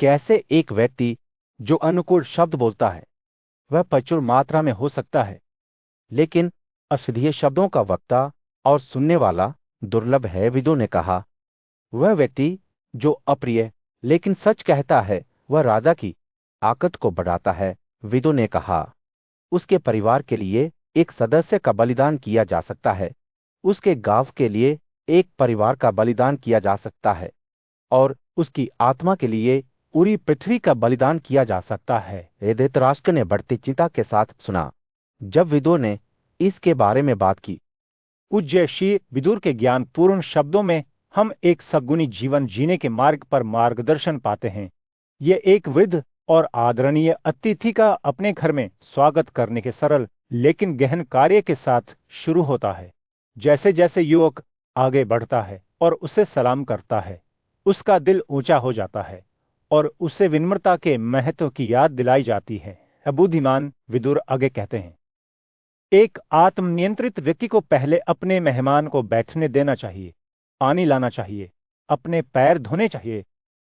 कैसे एक व्यक्ति जो अनुकूल शब्द बोलता है वह प्रचुर मात्रा में हो सकता है, लेकिन अशुद्धीय शब्दों का वक्ता और सुनने वाला दुर्लभ है। विदुर ने कहा, वह व्यक्ति जो अप्रिय लेकिन सच कहता है वह राजा की ताकत को बढ़ाता है। विदुर ने कहा, उसके परिवार के लिए एक सदस्य का बलिदान किया जा सकता है, उसके गांव के लिए एक परिवार का बलिदान किया जा सकता है, और उसकी आत्मा के लिए पूरी पृथ्वी का बलिदान किया जा सकता है। धृतराष्ट्र ने बढ़ती चिंता के साथ सुना। जब विदुर ने इसके बारे में बात की, पूज्य श्री विदुर के ज्ञान पूर्ण शब्दों में हम एक सद्गुणी जीवन जीने के मार्ग पर मार्गदर्शन पाते हैं। ये एक वृद्ध और आदरणीय अतिथि का अपने घर में स्वागत करने के सरल लेकिन गहन कार्य के साथ शुरू होता है। जैसे जैसे युवक आगे बढ़ता है और उसे सलाम करता है, उसका दिल ऊंचा हो जाता है और उसे विनम्रता के महत्व की याद दिलाई जाती है। बुद्धिमान विदुर आगे कहते हैं, एक आत्मनियंत्रित व्यक्ति को पहले अपने मेहमान को बैठने देना चाहिए, पानी लाना चाहिए, अपने पैर धोने चाहिए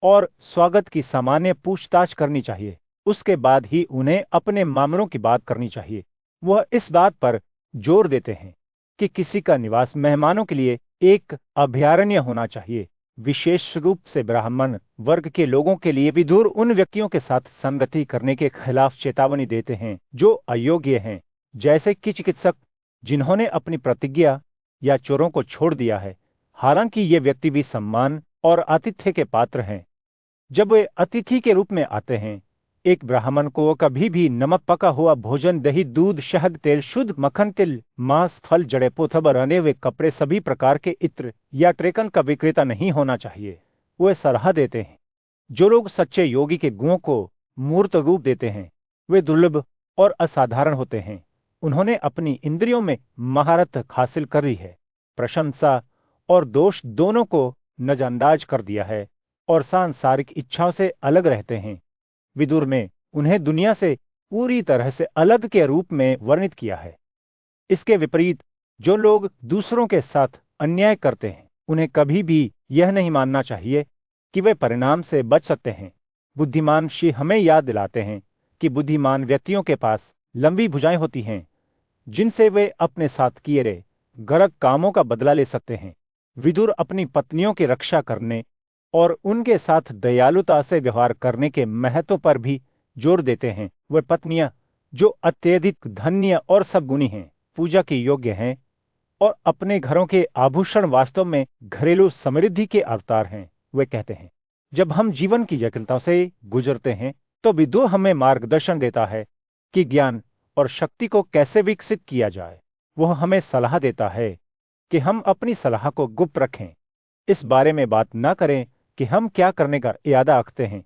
और स्वागत की सामान्य पूछताछ करनी चाहिए। उसके बाद ही उन्हें अपने मामलों की बात करनी चाहिए। वह इस बात पर जोर देते हैं कि किसी का निवास मेहमानों के लिए एक अभयारण्य होना चाहिए। विशेष रूप से ब्राह्मण वर्ग के लोगों के लिए विदुर उन व्यक्तियों के साथ संगति करने के खिलाफ चेतावनी देते हैं जो अयोग्य हैं, जैसे कि चिकित्सक जिन्होंने अपनी प्रतिज्ञा या चोरों को छोड़ दिया है, हालांकि ये व्यक्ति भी सम्मान और आतिथ्य के पात्र हैं। जब वे अतिथि के रूप में आते हैं, एक ब्राह्मण को कभी भी नमक पका हुआ भोजन, दही, दूध, शहद, तेल, शुद्ध मक्खन, तिल, मांस, फल, जड़े, पोथब, रने हुए कपड़े, सभी प्रकार के इत्र या ट्रेकन का विक्रेता नहीं होना चाहिए। वे सलाह देते हैं, जो लोग सच्चे योगी के गुणों को मूर्त रूप देते हैं वे दुर्लभ और असाधारण होते हैं। उन्होंने अपनी इंद्रियों में महारत हासिल करी है, प्रशंसा और दोष दोनों को नजरअंदाज कर दिया है और सांसारिक इच्छाओं से अलग रहते हैं। विदुर में उन्हें दुनिया से पूरी तरह से अलग के रूप में वर्णित किया है। इसके विपरीत जो लोग दूसरों के साथ अन्याय करते हैं, उन्हें कभी भी यह नहीं मानना चाहिए कि वे परिणाम से बच सकते हैं। बुद्धिमान श्री हमें याद दिलाते हैं कि बुद्धिमान व्यक्तियों के पास लंबी भुजाएं होती हैं, जिनसे वे अपने साथ किए गए गलत कामों का बदला ले सकते हैं। विदुर अपनी पत्नियों की रक्षा करने और उनके साथ दयालुता से व्यवहार करने के महत्व पर भी जोर देते हैं। वे पत्नियां जो अत्यधिक धन्य और सद्गुणी हैं, पूजा के योग्य हैं और अपने घरों के आभूषण वास्तव में घरेलू समृद्धि के अवतार हैं। वे कहते हैं, जब हम जीवन की जटिलताओं से गुजरते हैं तो विदुर हमें मार्गदर्शन देता है कि ज्ञान और शक्ति को कैसे विकसित किया जाए। वह हमें सलाह देता है कि हम अपनी सलाह को गुप्त रखें, इस बारे में बात न करें कि हम क्या करने का इरादा रखते हैं,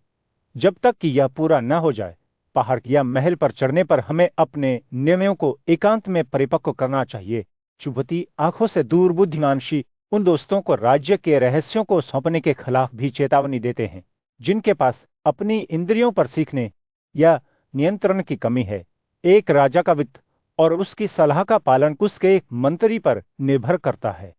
जब तक कि यह पूरा न हो जाए। पहाड़ या महल पर चढ़ने पर हमें अपने निर्णयों को एकांत में परिपक्व करना चाहिए। चुभती आंखों से दूर बुद्धिमानशी उन दोस्तों को राज्य के रहस्यों को सौंपने के खिलाफ भी चेतावनी देते हैं जिनके पास अपनी इंद्रियों पर सीखने या नियंत्रण की कमी है। एक राजा का वित्त और उसकी सलाह का पालन उसके मंत्री पर निर्भर करता है,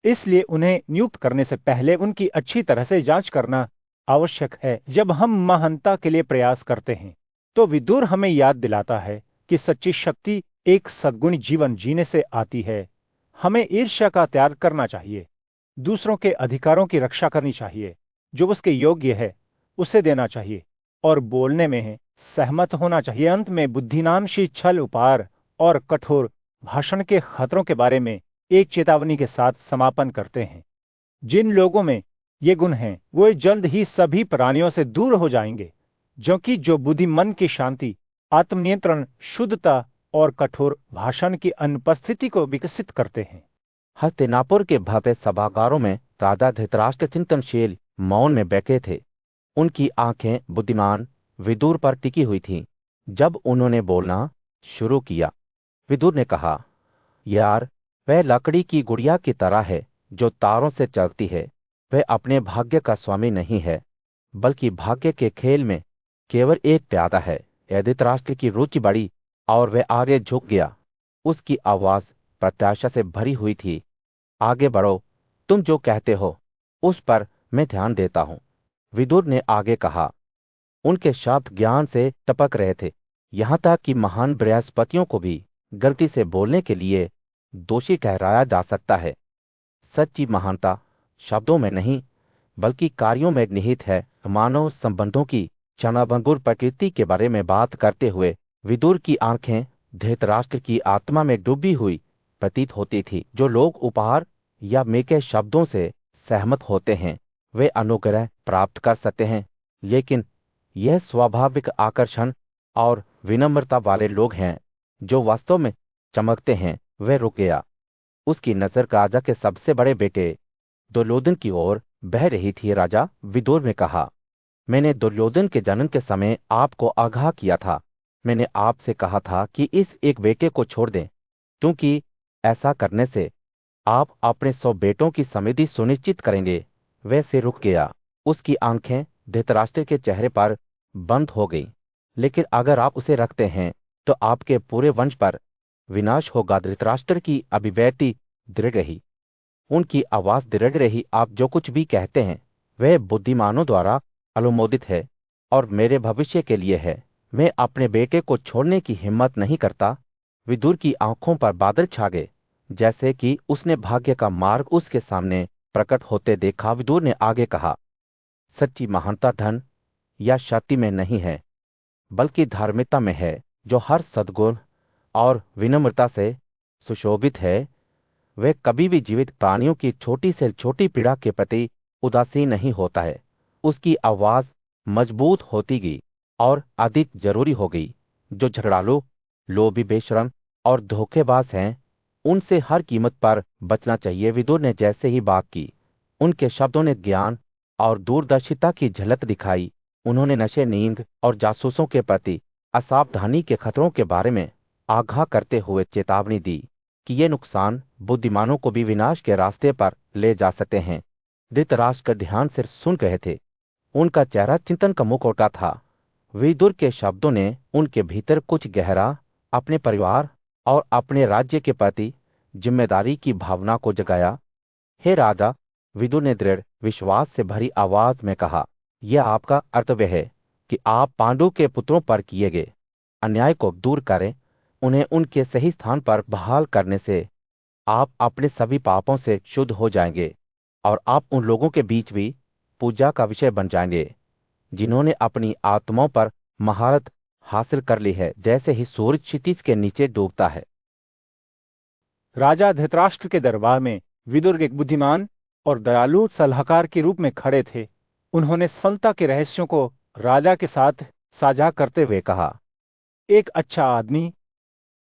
इसलिए उन्हें नियुक्त करने से पहले उनकी अच्छी तरह से जांच करना आवश्यक है। जब हम महानता के लिए प्रयास करते हैं तो विदुर हमें याद दिलाता है कि सच्ची शक्ति एक सद्गुणी जीवन जीने से आती है। हमें ईर्ष्या का त्याग करना चाहिए, दूसरों के अधिकारों की रक्षा करनी चाहिए, जो उसके योग्य है उसे देना चाहिए और बोलने में है सहमत होना चाहिए। अंत में बुद्धिनामशी छल, उपहार और कठोर भाषण के खतरों के बारे में एक चेतावनी के साथ समापन करते हैं। जिन लोगों में ये गुण हैं वे जल्द ही सभी प्राणियों से दूर हो जाएंगे, क्योंकि जो बुद्धि मन की शांति, आत्मनियंत्रण, शुद्धता और कठोर भाषण की अनुपस्थिति को विकसित करते हैं। हस्तिनापुर के भव्य सभागारों में राजा धृतराष्ट्र चिंतनशील मौन में बैठे थे। उनकी आंखें बुद्धिमान विदुर पर टिकी हुई थीं। जब उन्होंने बोलना शुरू किया, विदुर ने कहा, यार, वह लकड़ी की गुड़िया की तरह है जो तारों से चलती है। वह अपने भाग्य का स्वामी नहीं है, बल्कि भाग्य के खेल में केवल एक प्यादा है। धृतराष्ट्र की रुचि बढ़ी और वह आगे झुक गया। उसकी आवाज प्रत्याशा से भरी हुई थी। आगे बढ़ो, तुम जो कहते हो उस पर मैं ध्यान देता हूं। विदुर ने आगे कहा, उनके शब्द ज्ञान से टपक रहे थे, यहाँ तक कि महान बृहस्पतियों को भी गलती से बोलने के लिए दोषी ठहराया जा सकता है। सच्ची महानता शब्दों में नहीं बल्कि कार्यों में निहित है। मानव संबंधों की क्षणभंगुर प्रकृति के बारे में बात करते हुए विदुर की आंखें धृतराष्ट्र की आत्मा में डूबी हुई प्रतीत होती थी। जो लोग उपहार या मेके शब्दों से सहमत होते हैं वे अनुग्रह प्राप्त कर सकते हैं, लेकिन यह स्वाभाविक आकर्षण और विनम्रता वाले लोग हैं जो वास्तव में चमकते हैं। वह रुक गया। उसकी नजर राजा के सबसे बड़े बेटे दुर्योधन की ओर बह रही थी। राजा विदुर ने कहा, मैंने दुर्योधन के जन्म के समय आपको आगाह किया था। मैंने आपसे कहा था कि इस एक बेटे को छोड़ दें, क्योंकि ऐसा करने से आप अपने 100 बेटों की समृद्धि सुनिश्चित करेंगे। वह फिर रुक गया। उसकी आंखें धृतराष्ट्र के चेहरे पर बंद हो गई। लेकिन अगर आप उसे रखते हैं तो आपके पूरे वंश पर विनाश होगा। धृतराष्ट्र की अभिव्यक्ति दृढ़ रही, उनकी आवाज दृढ़ रही। आप जो कुछ भी कहते हैं वह बुद्धिमानों द्वारा अनुमोदित है और मेरे भविष्य के लिए है। मैं अपने बेटे को छोड़ने की हिम्मत नहीं करता। विदुर की आंखों पर बादल छा गए, जैसे कि उसने भाग्य का मार्ग उसके सामने प्रकट होते देखा। विदुर ने आगे कहा, सच्ची महानता धन या शक्ति में नहीं है बल्कि धार्मिकता में है। जो हर सद्गुण और विनम्रता से सुशोभित है वह कभी भी जीवित प्राणियों की छोटी से छोटी पीड़ा के प्रति उदासीन नहीं होता है। उसकी आवाज मजबूत होती गई और अधिक जरूरी हो गई। जो झगड़ालू, लोभी, बेशरम और धोखेबाज हैं उनसे हर कीमत पर बचना चाहिए। विदुर ने जैसे ही बात की उनके शब्दों ने ज्ञान और दूरदर्शिता की झलक दिखाई। उन्होंने नशे, नींद और जासूसों के प्रति असावधानी के खतरों के बारे में आगाह करते हुए चेतावनी दी कि ये नुकसान बुद्धिमानों को भी विनाश के रास्ते पर ले जा सकते हैं। धृतराष्ट्र ध्यान से सुन रहे थे। उनका चेहरा चिंतन का मुखौटा था। विदुर के शब्दों ने उनके भीतर कुछ गहरा, अपने परिवार और अपने राज्य के प्रति जिम्मेदारी की भावना को जगाया। हे राजा, विदुर ने दृढ़ विश्वास से भरी आवाज में कहा, यह आपका कर्तव्य है कि आप पांडु के पुत्रों पर किए गए अन्याय को दूर करें। उन्हें उनके सही स्थान पर बहाल करने से आप अपने सभी पापों से शुद्ध हो जाएंगे और आप उन लोगों के बीच भी पूजा का विषय बन जाएंगे जिन्होंने अपनी आत्माओं पर महारत हासिल कर ली है, जैसे ही सूरज क्षितिज के नीचे डूबता है। राजा धृतराष्ट्र के दरबार में विदुर एक बुद्धिमान और दयालु सलाहकार के रूप में खड़े थे। उन्होंने सफलता के रहस्यों को राजा के साथ साझा करते हुए कहा, एक अच्छा आदमी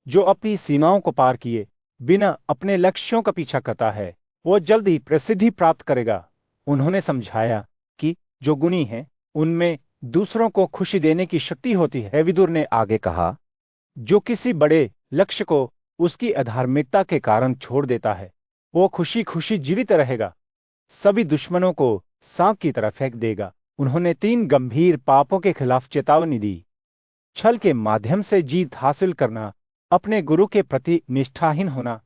जो अपनी सीमाओं को पार किए बिना अपने लक्ष्यों का पीछा करता है वो जल्द ही प्रसिद्धि प्राप्त करेगा। उन्होंने समझाया कि जो गुणी हैं उनमें दूसरों को खुशी देने की शक्ति होती है। विदुर ने आगे कहा, जो किसी बड़े लक्ष्य को उसकी अधार्मिकता के कारण छोड़ देता है वो खुशी खुशी जीवित रहेगा, सभी दुश्मनों को सांप की तरह फेंक देगा। उन्होंने 3 गंभीर पापों के खिलाफ चेतावनी दी। छल के माध्यम से जीत हासिल करना, अपने गुरु के प्रति निष्ठाहीन होना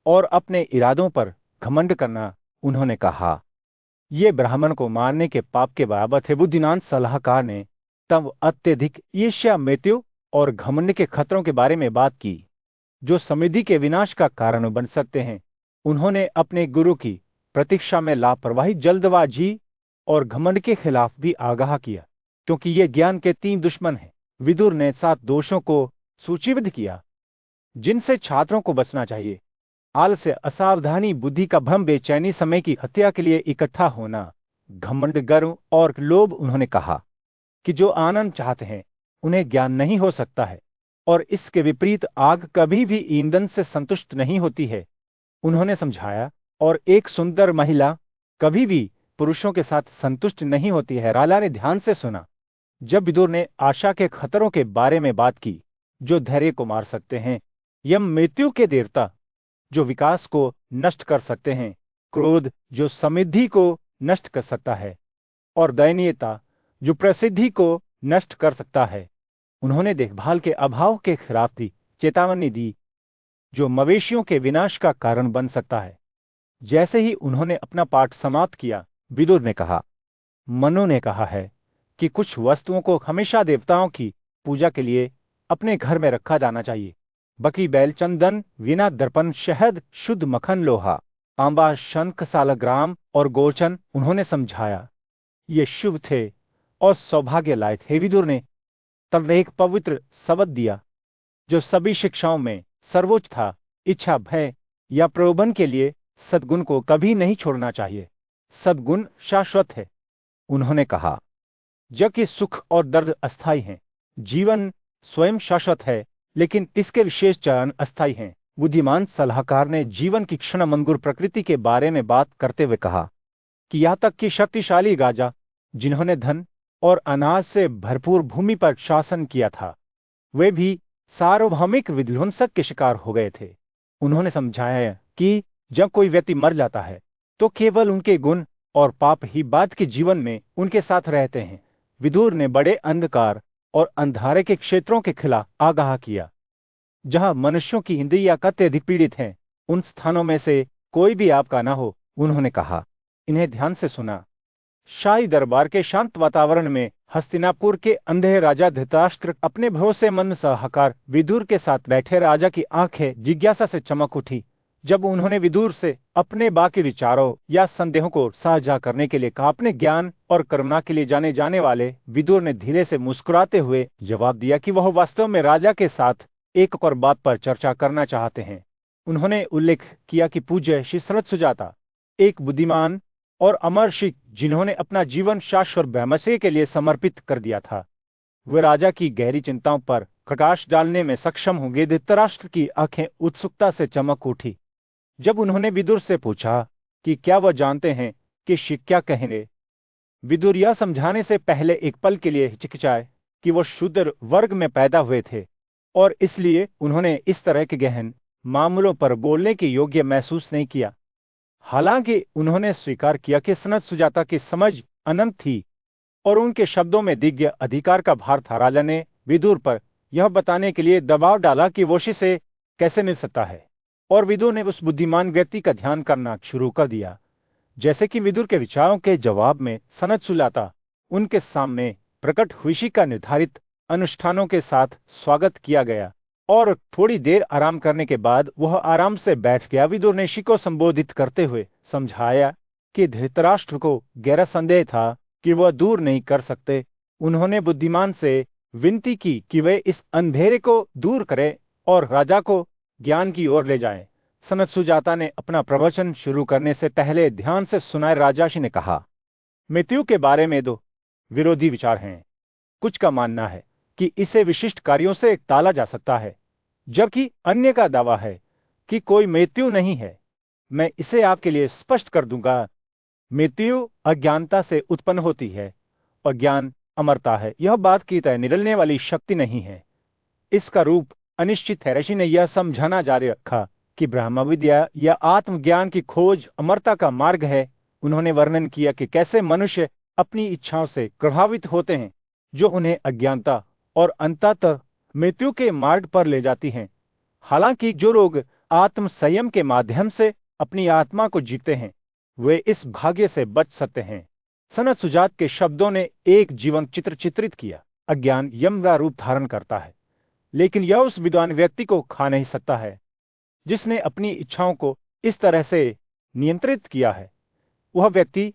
और अपने इरादों पर घमंड करना। उन्होंने कहा, ये ब्राह्मण को मारने के पाप के बराबर थे। बुद्धिमान सलाहकार ने तब अत्यधिक ईर्ष्या, मृत्यु और घमंड के खतरों के बारे में बात की जो समृद्धि के विनाश का कारण बन सकते हैं। उन्होंने अपने गुरु की प्रतीक्षा में लापरवाही, जल्दबाजी और घमंड के खिलाफ भी आगाह किया, क्योंकि ये ज्ञान के 3 दुश्मन हैं। विदुर ने 7 दोषों को सूचीबद्ध किया जिनसे छात्रों को बचना चाहिए। आलस्य, असावधानी, बुद्धि का भ्रम, बेचैनी, समय की हत्या के लिए इकट्ठा होना, घमंड, गर्व और लोभ। उन्होंने कहा कि जो आनंद चाहते हैं उन्हें ज्ञान नहीं हो सकता है और इसके विपरीत आग कभी भी ईंधन से संतुष्ट नहीं होती है। उन्होंने समझाया, और एक सुंदर महिला कभी भी पुरुषों के साथ संतुष्ट नहीं होती है। राजा ने ध्यान से सुना जब विदुर ने आशा के खतरों के बारे में बात की जो धैर्य को मार सकते हैं, यम, मृत्यु के देवता जो विकास को नष्ट कर सकते हैं, क्रोध जो समृद्धि को नष्ट कर सकता है और दयनीयता जो प्रसिद्धि को नष्ट कर सकता है। उन्होंने देखभाल के अभाव के खिलाफ भी चेतावनी दी जो मवेशियों के विनाश का कारण बन सकता है। जैसे ही उन्होंने अपना पाठ समाप्त किया, विदुर ने कहा, मनु ने कहा है कि कुछ वस्तुओं को हमेशा देवताओं की पूजा के लिए अपने घर में रखा जाना चाहिए। बकरी, बैल, चंदन, वीणा, दर्पण, शहद, शुद्ध मक्खन, लोहा, तांबा, शंख, सालग्राम और गोचन उन्होंने समझाया ये शुभ थे और सौभाग्य लाए थे। विदुर ने तब एक पवित्र शब्द दिया जो सभी शिक्षाओं में सर्वोच्च था। इच्छा, भय या प्रलोभन के लिए सद्गुण को कभी नहीं छोड़ना चाहिए। सद्गुण शाश्वत है। उन्होंने कहा, जबकि सुख और दर्द अस्थायी हैं, जीवन स्वयं शाश्वत है, लेकिन इसके विशेष चरण अस्थायी हैं। बुद्धिमान सलाहकार ने जीवन की क्षणभंगुर प्रकृति के बारे में बात करते हुए कहा कि यहाँ तक कि शक्तिशाली राजा जिन्होंने धन और अनाज से भरपूर भूमि पर शासन किया था, वे भी सार्वभौमिक विध्वंसक के शिकार हो गए थे। उन्होंने समझाया कि जब कोई व्यक्ति मर जाता है तो केवल उनके गुण और पाप ही बाद के जीवन में उनके साथ रहते हैं। विदुर ने बड़े अंधकार और अंधारे के क्षेत्रों के खिलाफ आगाह किया जहां मनुष्यों की इंद्रियां अत्यधिक पीड़ित हैं। उन स्थानों में से कोई भी आपका न हो। उन्होंने कहा, इन्हें ध्यान से सुना। शाही दरबार के शांत वातावरण में हस्तिनापुर के अंधे राजा धृतराष्ट्र अपने भरोसेमंद सलाहकार विदुर के साथ बैठे। राजा की आंखें जिज्ञासा से चमक उठी जब उन्होंने विदुर से अपने बाकी विचारों या संदेहों को साझा करने के लिए कहा। अपने ज्ञान और करुणा के लिए जाने जाने वाले विदुर ने धीरे से मुस्कुराते हुए जवाब दिया कि वह वास्तव में राजा के साथ एक और बात पर चर्चा करना चाहते हैं। उन्होंने उल्लेख किया कि पूज्य श्री सनत सुजाता एक बुद्धिमान और अमर ऋषि जिन्होंने अपना जीवन शाश्वत ब्रह्मचर्य के लिए समर्पित कर दिया था, वे राजा की गहरी चिंताओं पर प्रकाश डालने में सक्षम होंगे। धृतराष्ट्र की आंखें उत्सुकता से चमक उठी जब उन्होंने विदुर से पूछा कि क्या वह जानते हैं कि ऋषि क्या कहेंगे। विदुर यह समझाने से पहले एक पल के लिए हिचकिचाए कि वो शूद्र वर्ग में पैदा हुए थे और इसलिए उन्होंने इस तरह के गहन मामलों पर बोलने के योग्य महसूस नहीं किया। हालांकि उन्होंने स्वीकार किया कि सनत सुजाता की समझ अनंत थी और उनके शब्दों में दिव्य अधिकार का भार था। राजा ने विदुर पर यह बताने के लिए दबाव डाला कि वो ऋषि से कैसे मिल सकता है, और विदुर ने उस बुद्धिमान व्यक्ति का ध्यान करना शुरू कर दिया। जैसे कि विदुर के विचारों के जवाब में सनत सुजाता उनके सामने प्रकट हुई ऋषि का निर्धारित अनुष्ठानों के साथ स्वागत किया गया और थोड़ी देर आराम करने के बाद वह आराम से बैठ गया। विदुर ने ऋषि को संबोधित करते हुए समझाया कि धृतराष्ट्र को गहरा संदेह था कि वह दूर नहीं कर सकते। उन्होंने बुद्धिमान से विनती की कि वे इस अंधेरे को दूर करें और राजा को ज्ञान की ओर ले जाएं। सनत सुजाता ने अपना प्रवचन शुरू करने से पहले ध्यान से सुनाए। राजाशी ने कहा, मृत्यु के बारे में दो विरोधी विचार हैं। कुछ का मानना है कि इसे विशिष्ट कार्यों से टाला जा सकता है, जबकि अन्य का दावा है कि कोई मृत्यु नहीं है। मैं इसे आपके लिए स्पष्ट कर दूंगा। मृत्यु अज्ञानता से उत्पन्न होती है और ज्ञान अमरता है। यह बात की तरह निगलने वाली शक्ति नहीं है। इसका रूप अनिश्चित है। ऋषि ने यह समझाना जारी रखा कि ब्रह्म विद्या या आत्मज्ञान की खोज अमरता का मार्ग है। उन्होंने वर्णन किया कि कैसे मनुष्य अपनी इच्छाओं से प्रभावित होते हैं जो उन्हें अज्ञानता और अंततः मृत्यु के मार्ग पर ले जाती हैं। हालांकि जो लोग आत्म संयम के माध्यम से अपनी आत्मा को जीते हैं वे इस भाग्य से बच सकते हैं। सनत सुजात के शब्दों ने एक जीवन चित्र चित्रित किया। अज्ञान यम का रूप धारण करता है, लेकिन यह उस विद्वान व्यक्ति को खा नहीं सकता है जिसने अपनी इच्छाओं को इस तरह से नियंत्रित किया है। वह व्यक्ति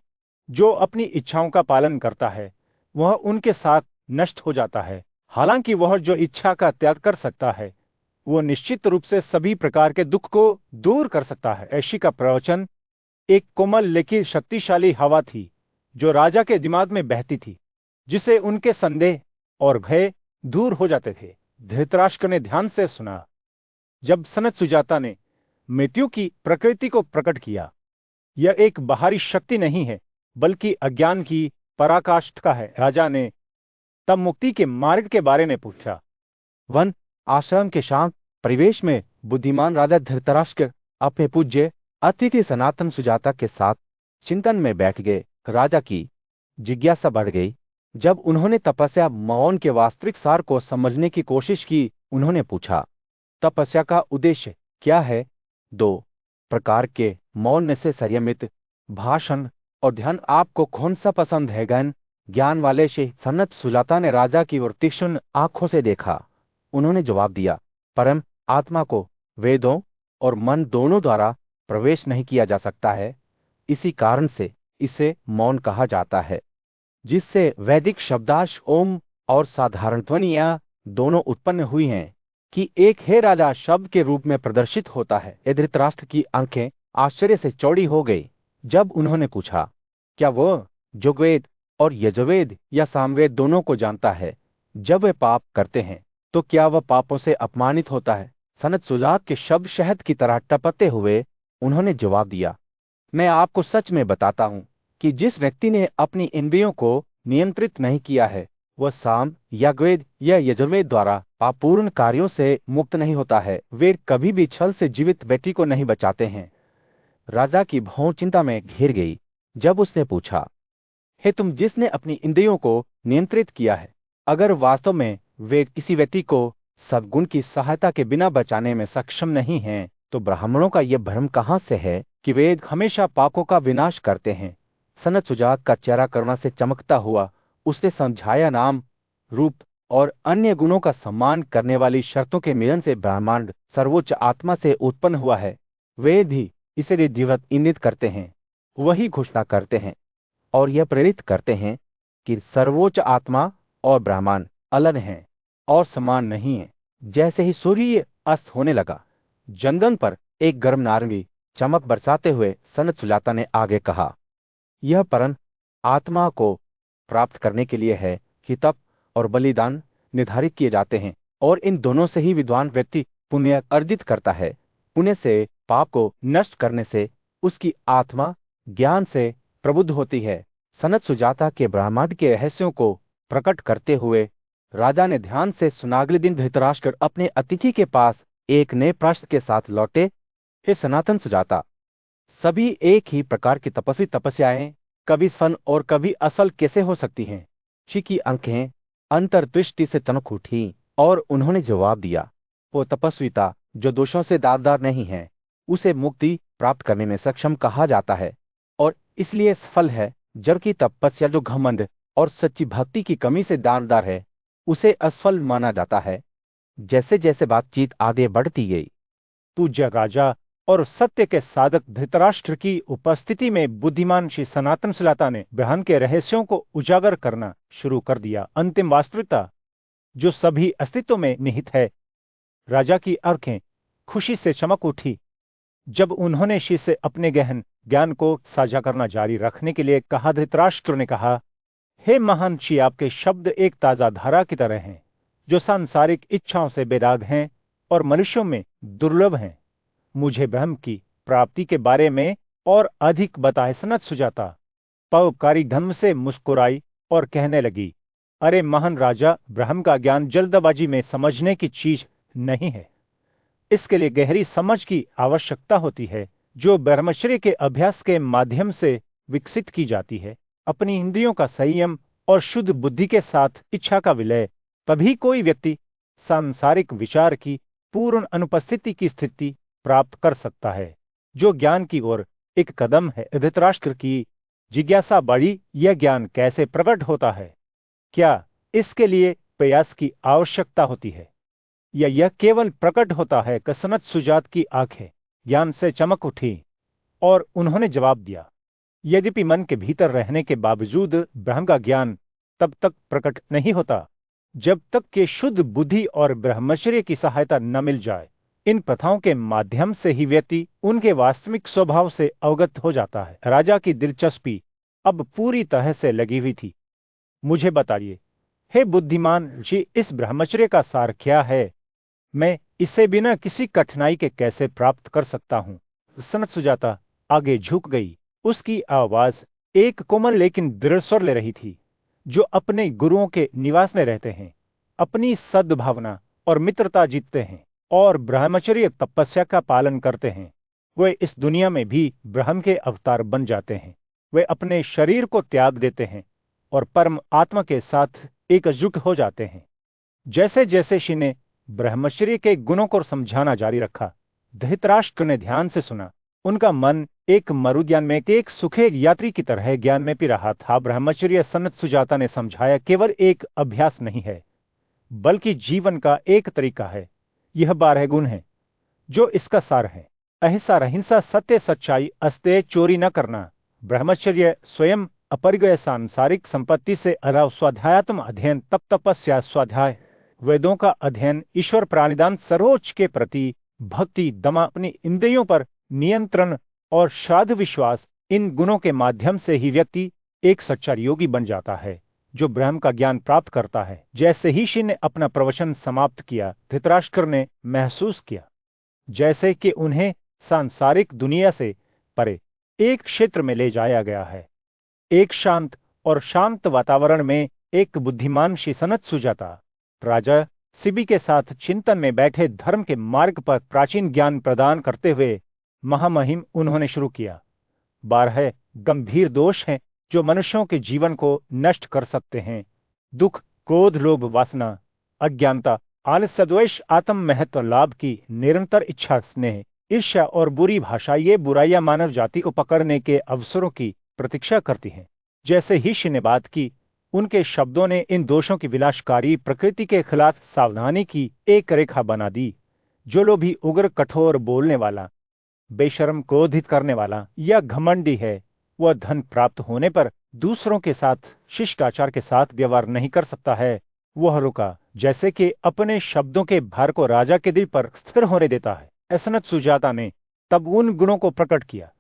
जो अपनी इच्छाओं का पालन करता है वह उनके साथ नष्ट हो जाता है। हालांकि वह जो इच्छा का त्याग कर सकता है वो निश्चित रूप से सभी प्रकार के दुख को दूर कर सकता है। ऋषि का प्रवचन एक कोमल लेकिन शक्तिशाली हवा थी जो राजा के दिमाग में बहती थी, जिसे उनके संदेह और भय दूर हो जाते थे। धृतराष्ट्र ने ध्यान से सुना जब सनत सुजाता ने मृत्यु की प्रकृति को प्रकट किया। यह एक बाहरी शक्ति नहीं है बल्कि अज्ञान की पराकाष्ठा है। राजा ने तब मुक्ति के मार्ग के बारे में पूछा। वन आश्रम के शांत परिवेश में बुद्धिमान राजा धृतराष्ट्र अपने पूज्य अतिथि सनातन सुजाता के साथ चिंतन में बैठ गए। राजा की जिज्ञासा बढ़ गई जब उन्होंने तपस्या मौन के वास्तविक सार को समझने की कोशिश की। उन्होंने पूछा, तपस्या का उद्देश्य क्या है? 2 प्रकार के मौन से संयमित भाषण और ध्यान आपको कौन सा पसंद है? गहन ज्ञान वाले से सनत सुजाता ने राजा की ओर तीक्ष्ण आंखों से देखा। उन्होंने जवाब दिया, परम आत्मा को वेदों और मन दोनों द्वारा प्रवेश नहीं किया जा सकता है। इसी कारण से इसे मौन कहा जाता है, जिससे वैदिक शब्दाश ओम और साधारण ध्वनियां दोनों उत्पन्न हुई हैं कि एक हे राजा शब्द के रूप में प्रदर्शित होता है। धृतराष्ट्र की आंखें आश्चर्य से चौड़ी हो गई जब उन्होंने पूछा, क्या वो ऋग्वेद और यजुर्वेद या सामवेद दोनों को जानता है? जब वे पाप करते हैं तो क्या वह पापों से अपमानित होता है? सनत सुजात के शब्द शहद की तरह टपकते हुए उन्होंने जवाब दिया, मैं आपको सच में बताता हूं कि जिस व्यक्ति ने अपनी इंद्रियों को नियंत्रित नहीं किया है वह साम यज्ञवेद या यजुर्वेद द्वारा पापपूर्ण कार्यों से मुक्त नहीं होता है। वे कभी भी छल से जीवित व्यक्ति को नहीं बचाते हैं। राजा की भौं चिंता में घिर गई जब उसने पूछा, हे तुम जिसने अपनी इंद्रियों को नियंत्रित किया है, अगर वास्तव में वे किसी व्यक्ति को सद्गुण की सहायता के बिना बचाने में सक्षम नहीं हैं, तो ब्राह्मणों का यह भ्रम कहां से है कि वेद हमेशा पापों का विनाश करते हैं? सनत सुजात का चेहरा करुणा से चमकता हुआ उसने समझाया, नाम रूप और अन्य गुणों का सम्मान करने वाली शर्तों के मिलन से ब्रह्मांड सर्वोच्च आत्मा से उत्पन्न हुआ है। वेद ही इसे विधिवत इंगित करते हैं, वही घोषणा करते हैं और यह प्रेरित करते हैं कि सर्वोच्च आत्मा और ब्रह्मांड अलग हैं और समान नहीं हैं। जैसे ही सूर्य अस्त होने लगा, जंगल पर एक गर्म नारंगी चमक बरसाते हुए सनत सुजाता ने आगे कहा, यह परम आत्मा को प्राप्त करने के लिए है कि तप और बलिदान निर्धारित किए जाते हैं और इन दोनों से ही विद्वान व्यक्ति पुण्य अर्जित करता है। पुण्य से पाप को नष्ट करने से उसकी आत्मा ज्ञान से प्रबुद्ध होती है। सनत सुजाता के ब्रह्मांड के रहस्यों को प्रकट करते हुए राजा ने ध्यान से सुना। अगले दिन धृतराष्ट्र अपने अतिथि के पास एक नए प्रश्न के साथ लौटे, हे सनातन सुजाता, सभी एक ही प्रकार की तपस्वी तपस्याएं कभी सफल और कभी असफल कैसे हो सकती हैं? ऋषि की आंखें अंतर्दृष्टि से चमक उठी और उन्होंने जवाब दिया, वो तपस्विता जो दोषों से दागदार नहीं है उसे मुक्ति प्राप्त करने में सक्षम कहा जाता है और इसलिए सफल है, जबकि तपस्या जो घमंड और सच्ची भक्ति की कमी से दागदार है उसे असफल माना जाता है। जैसे जैसे बातचीत आगे बढ़ती गई, पूज्य राजा और सत्य के साधक धृतराष्ट्र की उपस्थिति में बुद्धिमान श्री सनातन सुजाता ने ब्रह्मांड के रहस्यों को उजागर करना शुरू कर दिया। अंतिम वास्तविकता जो सभी अस्तित्व में निहित है। राजा की आंखें खुशी से चमक उठी जब उन्होंने श्री से अपने गहन ज्ञान को साझा करना जारी रखने के लिए कहा। धृतराष्ट्र ने कहा, हे महान श्री, आपके शब्द एक ताजा धारा की तरह हैं जो सांसारिक इच्छाओं से बेदाग हैं और मनुष्यों में दुर्लभ हैं। मुझे ब्रह्म की प्राप्ति के बारे में और अधिक बताए। सनत सुजाता परोपकारी ढंग से मुस्कुराई और कहने लगी, अरे महान राजा, ब्रह्म का ज्ञान जल्दबाजी में समझने की चीज नहीं है। इसके लिए गहरी समझ की आवश्यकता होती है जो ब्रह्मचर्य के अभ्यास के माध्यम से विकसित की जाती है। अपनी इंद्रियों का संयम और शुद्ध बुद्धि के साथ इच्छा का विलय, तभी कोई व्यक्ति सांसारिक विचार की पूर्ण अनुपस्थिति की स्थिति प्राप्त कर सकता है, जो ज्ञान की ओर एक कदम है। धृतराष्ट्र की जिज्ञासा बढ़ी, यह ज्ञान कैसे प्रकट होता है? क्या इसके लिए प्रयास की आवश्यकता होती है या यह केवल प्रकट होता है? सनत सुजात की आंखें ज्ञान से चमक उठी और उन्होंने जवाब दिया, यद्यपि मन के भीतर रहने के बावजूद ब्रह्म का ज्ञान तब तक प्रकट नहीं होता जब तक कि शुद्ध बुद्धि और ब्रह्मचर्य की सहायता न मिल जाए। इन प्रथाओं के माध्यम से ही व्यक्ति उनके वास्तविक स्वभाव से अवगत हो जाता है। राजा की दिलचस्पी अब पूरी तरह से लगी हुई थी। मुझे बताइए, हे बुद्धिमान ऋषि, इस ब्रह्मचर्य का सार क्या है? मैं इसे बिना किसी कठिनाई के कैसे प्राप्त कर सकता हूँ? सनत सुजाता आगे झुक गई। उसकी आवाज एक कोमल लेकिन दृढ़ स्वर ले रही थी। जो अपने गुरुओं के निवास में रहते हैं, अपनी सद्भावना और मित्रता जीतते हैं और ब्रह्मचर्य तपस्या का पालन करते हैं, वे इस दुनिया में भी ब्रह्म के अवतार बन जाते हैं। वे अपने शरीर को त्याग देते हैं और परम आत्मा के साथ एकजुट हो जाते हैं। जैसे जैसे ऋषि ने ब्रह्मचर्य के गुणों को समझाना जारी रखा, धृतराष्ट्र ने ध्यान से सुना। उनका मन एक मरुज्ञान में एक सुखे यात्री की तरह ज्ञान में पी रहा था। ब्रह्मचर्य सनत सुजाता ने समझाया केवल एक अभ्यास नहीं है, बल्कि जीवन का एक तरीका है। यह 12 गुण है जो इसका सार है। अहिंसा, अहिंसा, सत्य, सच्चाई, अस्तेय, चोरी न करना। ब्रह्मचर्य स्वयं अपरिग्रह, सांसारिक संपत्ति से अलाव, स्वाध्यायात्म अध्ययन, तप, तपस्या, स्वाध्याय, वेदों का अध्ययन, ईश्वर प्राणिदान, सर्वोच्च के प्रति भक्ति, दमा, अपनी इंद्रियों पर नियंत्रण और श्राद्ध विश्वास। इन गुणों के माध्यम से ही व्यक्ति एक सच्चा योगी बन जाता है जो ब्रह्म का ज्ञान प्राप्त करता है। जैसे ही ऋषि ने अपना प्रवचन समाप्त किया, धृतराष्ट्र ने महसूस किया जैसे कि उन्हें सांसारिक दुनिया से परे एक क्षेत्र में ले जाया गया है। एक शांत और शांत वातावरण में एक बुद्धिमान सनत सुजाता राजा शिबी के साथ चिंतन में बैठे धर्म के मार्ग पर प्राचीन ज्ञान प्रदान करते हुए महामहिम उन्होंने शुरू किया। 12 गंभीर दोष हैं जो मनुष्यों के जीवन को नष्ट कर सकते हैं। दुख, क्रोध, लोभ, वासना, अज्ञानता, आलस्य, द्वेष, आत्म महत्व, लाभ की निरंतर इच्छा, स्नेह, ईर्ष्या और बुरी भाषा, ये बुराइयां मानव जाति को पकड़ने के अवसरों की प्रतीक्षा करती हैं। जैसे ही ऋषि ने बात की, उनके शब्दों ने इन दोषों की विनाशकारी प्रकृति के खिलाफ सावधानी की एक रेखा बना दी। जो लोभी, उग्र, कठोर बोलने वाला, बेशर्म, क्रोधित करने वाला या घमंडी है, वह धन प्राप्त होने पर दूसरों के साथ शिष्टाचार के साथ व्यवहार नहीं कर सकता है। वह रुका जैसे कि अपने शब्दों के भार को राजा के दिल पर स्थिर होने देता है। सनत सुजाता ने तब उन गुणों को प्रकट किया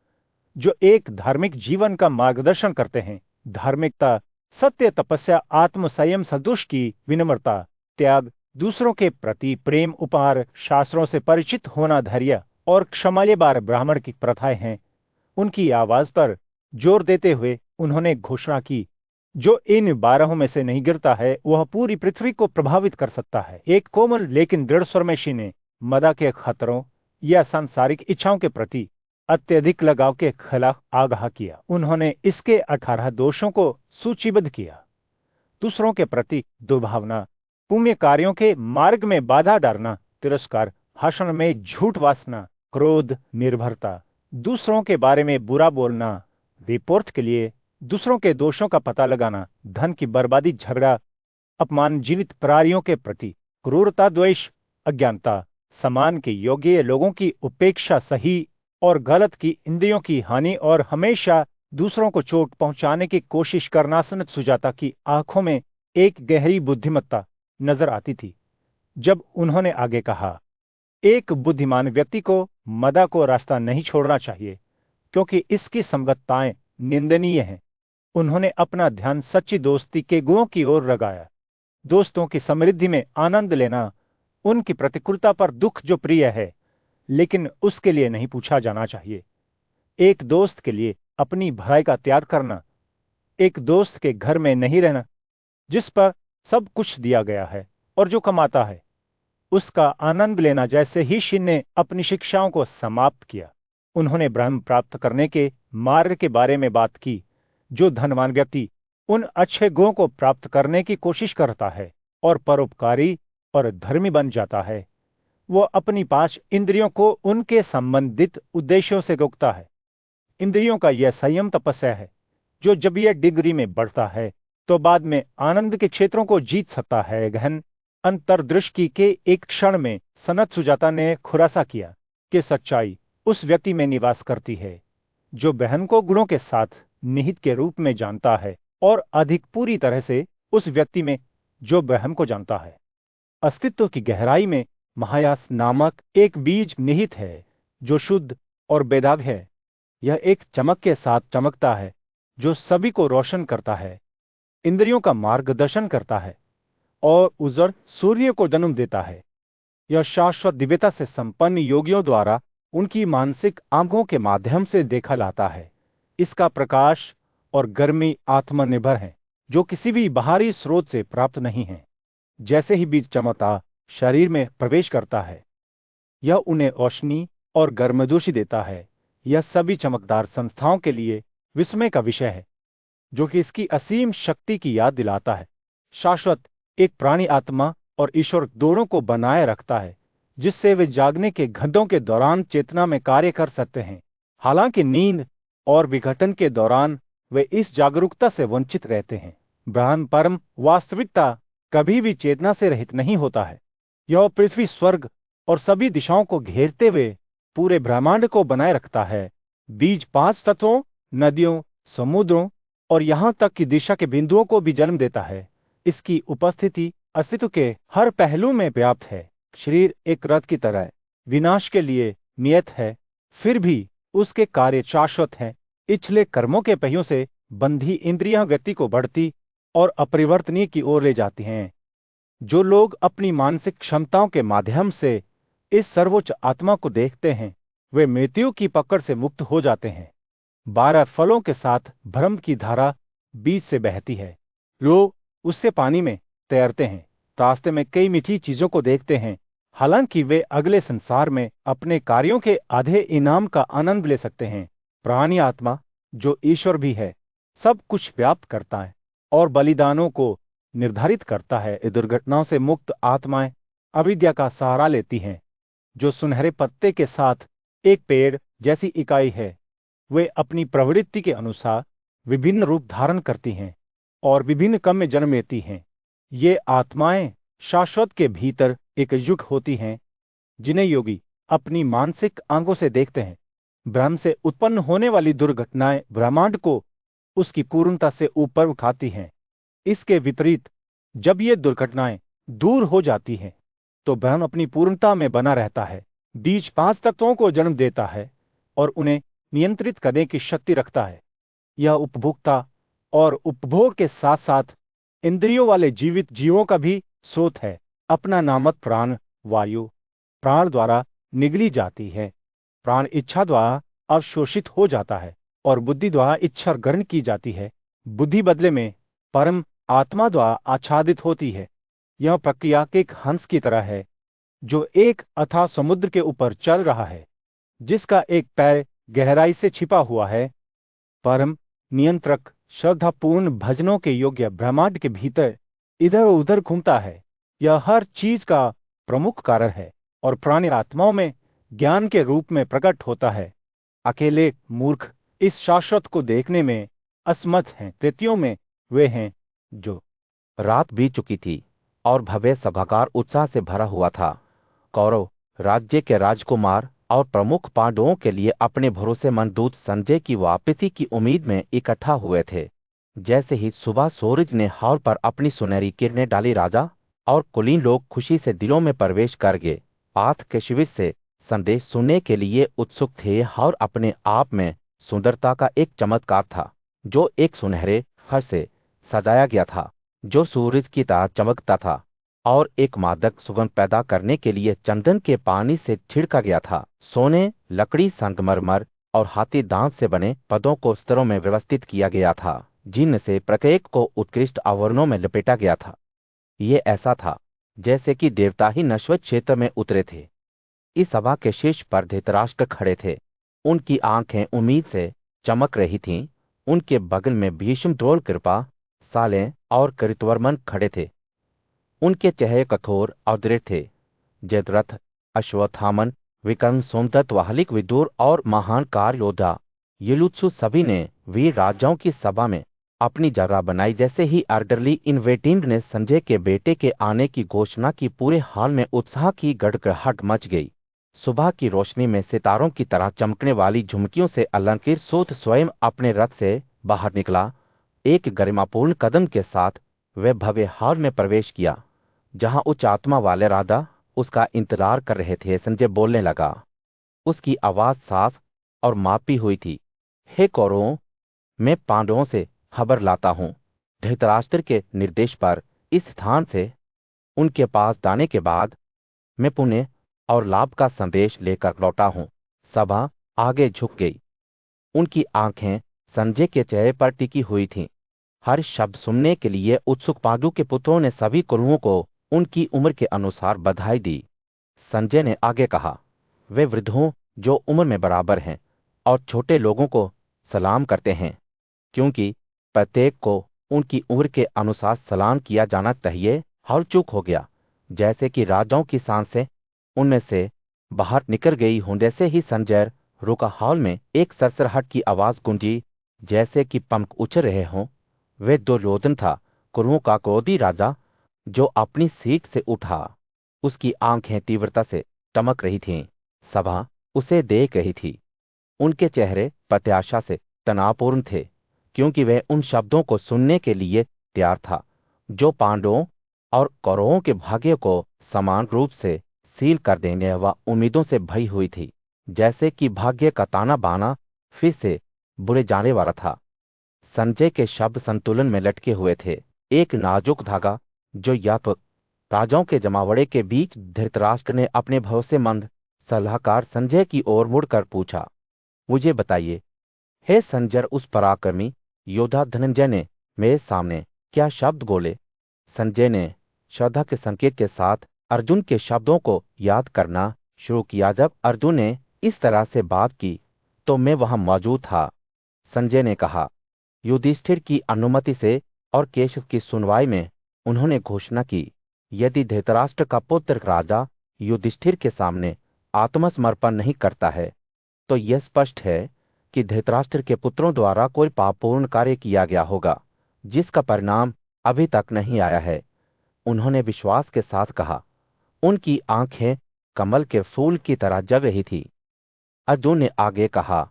जो एक धार्मिक जीवन का मार्गदर्शन करते हैं। धार्मिकता, सत्य, तपस्या, आत्म संयम, संतुष्टि, विनम्रता, त्याग, दूसरों के प्रति प्रेम, उपहार, शास्त्रों से परिचित होना, धैर्य और क्षमा, ये 12 ब्राह्मण की प्रथाएं हैं। उनकी आवाज पर जोर देते हुए उन्होंने घोषणा की, जो इन 12 में से नहीं गिरता है वह पूरी पृथ्वी को प्रभावित कर सकता है। एक कोमल लेकिन दृढ़ स्वर में ऋषि ने मदा के खतरों या सांसारिक इच्छाओं के प्रति अत्यधिक लगाव के खिलाफ आगाह किया। उन्होंने इसके 18 दोषों को सूचीबद्ध किया। दूसरों के प्रति दुर्भावना, पुण्य कार्यों के मार्ग में बाधा डालना, तिरस्कार, भाषण में झूठ, वासना, क्रोध, निर्भरता, दूसरों के बारे में बुरा बोलना, रिपोर्ट के लिए दूसरों के दोषों का पता लगाना, धन की बर्बादी, झगड़ा, अपमान, जीवित प्राणियों के प्रति क्रूरता, द्वेष, अज्ञानता, समान के योग्य लोगों की उपेक्षा, सही और गलत की इंद्रियों की हानि और हमेशा दूसरों को चोट पहुंचाने की कोशिश करना। सनत सुजाता की आंखों में एक गहरी बुद्धिमत्ता नजर आती थी जब उन्होंने आगे कहा, एक बुद्धिमान व्यक्ति को मदा को रास्ता नहीं छोड़ना चाहिए क्योंकि इसकी संगतताएं निंदनीय हैं। उन्होंने अपना ध्यान सच्ची दोस्ती के गुणों की ओर लगाया। दोस्तों की समृद्धि में आनंद लेना, उनकी प्रतिकूलता पर दुख जो प्रिय है लेकिन उसके लिए नहीं पूछा जाना चाहिए। एक दोस्त के लिए अपनी भलाई का त्याग करना, एक दोस्त के घर में नहीं रहना जिस पर सब कुछ दिया गया है और जो कमाता है उसका आनंद लेना। जैसे ही ऋषि ने अपनी शिक्षाओं को समाप्त किया, उन्होंने ब्रह्म प्राप्त करने के मार्ग के बारे में बात की। जो धनवान व्यक्ति उन अच्छे गुणों को प्राप्त करने की कोशिश करता है और परोपकारी और धर्मी बन जाता है, वो अपनी 5 इंद्रियों को उनके संबंधित उद्देश्यों से रोकता है। इंद्रियों का यह संयम तपस्या है जो जब यह डिग्री में बढ़ता है तो बाद में आनंद के क्षेत्रों को जीत सकता है। गहन अंतर्दृष्टि के एक क्षण में सनत सुजाता ने खुलासा किया कि सच्चाई उस व्यक्ति में निवास करती है जो बहन को गुणों के साथ निहित के रूप में जानता है और अधिक पूरी तरह से उस व्यक्ति में जो ब्रह्म को जानता है। अस्तित्व की गहराई में महायास नामक एक बीज निहित है जो शुद्ध और बेदाग है। यह एक चमक के साथ चमकता है जो सभी को रोशन करता है, इंद्रियों का मार्गदर्शन करता है और उजर सूर्य को जन्म देता है। यह शाश्वत दिव्यता से संपन्न योगियों द्वारा उनकी मानसिक आंखों के माध्यम से देखा जाता है। इसका प्रकाश और गर्मी आत्मनिर्भर है जो किसी भी बाहरी स्रोत से प्राप्त नहीं है। जैसे ही बीज चमकता शरीर में प्रवेश करता है, यह उन्हें रोशनी और गर्मजोशी देता है। यह सभी चमकदार संस्थाओं के लिए विस्मय का विषय है जो कि इसकी असीम शक्ति की याद दिलाता है। शाश्वत एक प्राणी आत्मा और ईश्वर दोनों को बनाए रखता है जिससे वे जागने के घंटों के दौरान चेतना में कार्य कर सकते हैं। हालांकि नींद और विघटन के दौरान वे इस जागरूकता से वंचित रहते हैं। ब्रह्म परम वास्तविकता कभी भी चेतना से रहित नहीं होता है। यह पृथ्वी, स्वर्ग और सभी दिशाओं को घेरते हुए पूरे ब्रह्मांड को बनाए रखता है। बीज 5 तत्वों, नदियों, समुद्रों और यहां तक कि दिशा के बिंदुओं को भी जन्म देता है। इसकी उपस्थिति अस्तित्व के हर पहलू में व्याप्त है। शरीर एक रथ की तरह है, विनाश के लिए नियत है, फिर भी उसके कार्य शाश्वत हैं। पिछले कर्मों के पहियों से बंधी इंद्रियां व्यक्ति को बढ़ती और अपरिवर्तनीय की ओर ले जाती हैं। जो लोग अपनी मानसिक क्षमताओं के माध्यम से इस सर्वोच्च आत्मा को देखते हैं, वे मृत्यु की पकड़ से मुक्त हो जाते हैं। 12 फलों के साथ भ्रम की धारा बीच से बहती है। लोग उससे पानी में तैरते हैं, रास्ते में कई मीठी चीजों को देखते हैं, हालांकि वे अगले संसार में अपने कार्यों के आधे इनाम का आनंद ले सकते हैं। प्राणी आत्मा, जो ईश्वर भी है, सब कुछ व्याप्त करता है और बलिदानों को निर्धारित करता है। दुर्घटनाओं से मुक्त आत्माएं अविद्या का सहारा लेती हैं, जो सुनहरे पत्ते के साथ एक पेड़ जैसी इकाई है। वे अपनी प्रवृत्ति के अनुसार विभिन्न रूप धारण करती हैं और विभिन्न क्रम में जन्म लेती हैं। ये आत्माएं शाश्वत के भीतर एक युग होती हैं, जिन्हें योगी अपनी मानसिक आंखों से देखते हैं। ब्रह्म से उत्पन्न होने वाली दुर्घटनाएं ब्रह्मांड को उसकी पूर्णता से ऊपर उठाती हैं। इसके विपरीत, जब ये दुर्घटनाएं दूर हो जाती हैं, तो ब्रह्म अपनी पूर्णता में बना रहता है। बीज 5 तत्वों को जन्म देता है और उन्हें नियंत्रित करने की शक्ति रखता है। यह उपभोक्ता और उपभोग के साथ साथ इंद्रियों वाले जीवित जीवों का भी स्रोत है। अपना नामक प्राण वायु प्राण द्वारा निगली जाती है। प्राण इच्छा द्वारा अवशोषित हो जाता है और बुद्धि द्वारा इच्छा ग्रहण की जाती है। बुद्धि बदले में परम आत्मा द्वारा आच्छादित होती है। यह प्रक्रिया एक हंस की तरह है, जो एक अथाह समुद्र के ऊपर चल रहा है, जिसका एक पैर गहराई से छिपा हुआ है। परम नियंत्रक श्रद्धापूर्ण भजनों के योग्य ब्रह्मांड के भीतर इधर उधर घूमता है। यह हर चीज का प्रमुख कारण है और प्राणी आत्माओं में ज्ञान के रूप में प्रकट होता है। अकेले मूर्ख इस शाश्वत को देखने में असमर्थ हैं। तृतीयों में वे हैं जो रात बीत चुकी थी और भव्य सभागार उत्साह से भरा हुआ था। कौरव राज्य के राजकुमार और प्रमुख पांडवों के लिए अपने भरोसेमंद दूत संजय की वापसी की उम्मीद में इकट्ठा हुए थे। जैसे ही सुबह सूरज ने हॉल पर अपनी सुनहरी किरणें डाली, राजा और कुलीन लोग खुशी से दिलों में प्रवेश कर गए। पाथ के शिविर से संदेश सुनने के लिए उत्सुक थे और अपने आप में सुंदरता का एक चमत्कार था, जो एक सुनहरे फर से सजाया गया था, जो सूरज की तरह चमकता था और एक मादक सुगंध पैदा करने के लिए चंदन के पानी से छिड़का गया था। सोने, लकड़ी, संगमरमर और हाथी दांत से बने पदों को स्तरों में व्यवस्थित किया गया था, जिनसे प्रत्येक को उत्कृष्ट आवरणों में लपेटा गया था। ये ऐसा था जैसे कि देवता ही नश्वर क्षेत्र में उतरे थे। इस सभा के शीर्ष पर धृतराष्ट्र खड़े थे। उनकी आंखें उम्मीद से चमक रही थीं। उनके बगल में भीष्म, द्रोण, कृपा, सालें और कृतवर्मन खड़े थे। उनके चेहरे कठोर और दृढ़ थे। जयद्रथ, अश्वत्थामन, विक्रम, सोमदत्त, वाहलिक, विदुर और महान कार योद्धा युयुत्सु सभी ने वीर राजाओं की सभा में अपनी जगह बनाई। जैसे ही अर्डरली इन्वेटिंग ने संजय के बेटे के आने की घोषणा की, पूरे हाल में उत्साह की गड़गड़ाहट मच गई। सुबह की रोशनी में सितारों की तरह चमकने वाली झुमकियों से अलंकृत सूत स्वयं अपने रथ से बाहर निकला। एक गरिमापूर्ण कदम के साथ वह भव्य हॉल में प्रवेश किया, जहां उच्च आत्मा वाले राजा उसका इंतजार कर रहे थे। संजय बोलने लगा। उसकी आवाज साफ और मापी हुई थी। हे कौरवों, मैं पांडवों से खबर लाता हूं। धृतराष्ट्र के निर्देश पर इस स्थान से उनके पास जाने के बाद मैं पुण्य और लाभ का संदेश लेकर लौटा हूं। सभा आगे झुक गई। उनकी आंखें संजय के चेहरे पर टिकी हुई थीं। हर शब्द सुनने के लिए उत्सुक पांडु के पुत्रों ने सभी कुरुओं को उनकी उम्र के अनुसार बधाई दी। संजय ने आगे कहा, वे वृद्धों जो उम्र में बराबर हैं और छोटे लोगों को सलाम करते हैं, क्योंकि प्रत्येक को उनकी उम्र के अनुसार सलाम किया जाना चाहिए। हर चूक हो गया, जैसे कि राजाओं की सांसें उनमें से बाहर निकल गई हों। जैसे ही संजय रुकाहौल में एक सरसराहट की आवाज गूंजी, जैसे कि पंख उछल रहे हों। वे दुर्योधन था, कुरुओं का क्रोधी राजा, जो अपनी सीट से उठा। उसकी आंखें तीव्रता से चमक रही थीं। सभा उसे देख रही थी। उनके चेहरे प्रत्याशा से तनावपूर्ण थे, क्योंकि वह उन शब्दों को सुनने के लिए तैयार था जो पांडवों और कौरवों के भाग्य को समान रूप से सील कर देंगे। वह उम्मीदों से भरी हुई थी, जैसे कि भाग्य का ताना बाना फिर से बुरे जाने वाला था। संजय के शब्द संतुलन में लटके हुए थे, एक नाजुक धागा जो या तो राजाओं के जमावड़े के बीच। धृतराष्ट्र ने अपने भरोसेमंद सलाहकार संजय की ओर मुड़कर पूछा, मुझे बताइए, हे संजय, उस पराक्रमी योद्धा धनंजय ने मेरे सामने क्या शब्द बोले? संजय ने श्रद्धा के संकेत के साथ अर्जुन के शब्दों को याद करना शुरू किया। जब अर्जुन ने इस तरह से बात की तो मैं वहां मौजूद था। संजय ने कहा, युधिष्ठिर की अनुमति से और केशव की सुनवाई में उन्होंने घोषणा की, यदि धृतराष्ट्र का पुत्र राजा युधिष्ठिर के सामने आत्मसमर्पण नहीं करता है तो यह स्पष्ट है कि धृतराष्ट्र के पुत्रों द्वारा कोई पापपूर्ण कार्य किया गया होगा, जिसका परिणाम अभी तक नहीं आया है। उन्होंने विश्वास के साथ कहा। उनकी आंखें कमल के फूल की तरह जल रही थी। अर्जुन ने आगे कहा,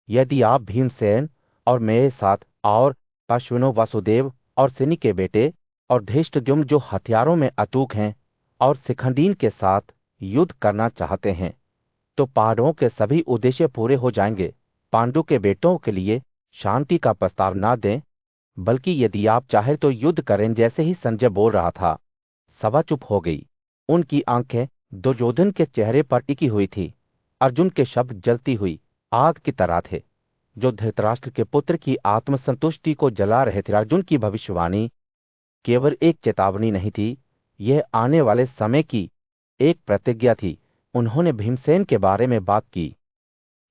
यदि आप भीमसेन और मेरे साथ और पार्श्वनो वासुदेव और सिनी के बेटे और धृष्टद्युम्न जो हथियारों में अतुक हैं और शिखंडीन के साथ युद्ध करना चाहते हैं, तो पांडवों के सभी उद्देश्य पूरे हो जाएंगे। पांडु के बेटों के लिए शांति का प्रस्ताव ना दें, बल्कि यदि आप चाहे तो युद्ध करें। जैसे ही संजय बोल रहा था, सभा चुप हो गई। उनकी आंखें दुर्योधन के चेहरे पर टिकी हुई थी। अर्जुन के शब्द जलती हुई आग की तरह थे, जो धृतराष्ट्र के पुत्र की आत्मसंतुष्टि को जला रहे थे। अर्जुन की भविष्यवाणी केवल एक चेतावनी नहीं थी, यह आने वाले समय की एक प्रतिज्ञा थी। उन्होंने भीमसेन के बारे में बात की,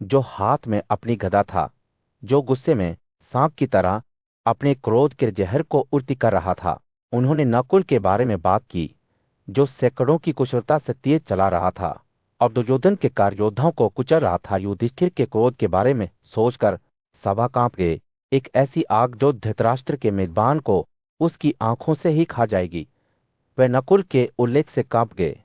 जो हाथ में अपनी गदा था, जो गुस्से में सांप की तरह अपने क्रोध के जहर को उल्टी कर रहा था। उन्होंने नकुल के बारे में बात की, जो सैकड़ों की कुशलता से तेज चला रहा था और दुर्योधन के कार्योद्धाओं को कुचल रहा था। युधिष्ठिर के क्रोध के बारे में सोचकर सभा कांप गए। एक ऐसी आग जो धृतराष्ट्र के मेजबान को उसकी आंखों से ही खा जाएगी। वे नकुल के उल्लेख से कांप गए,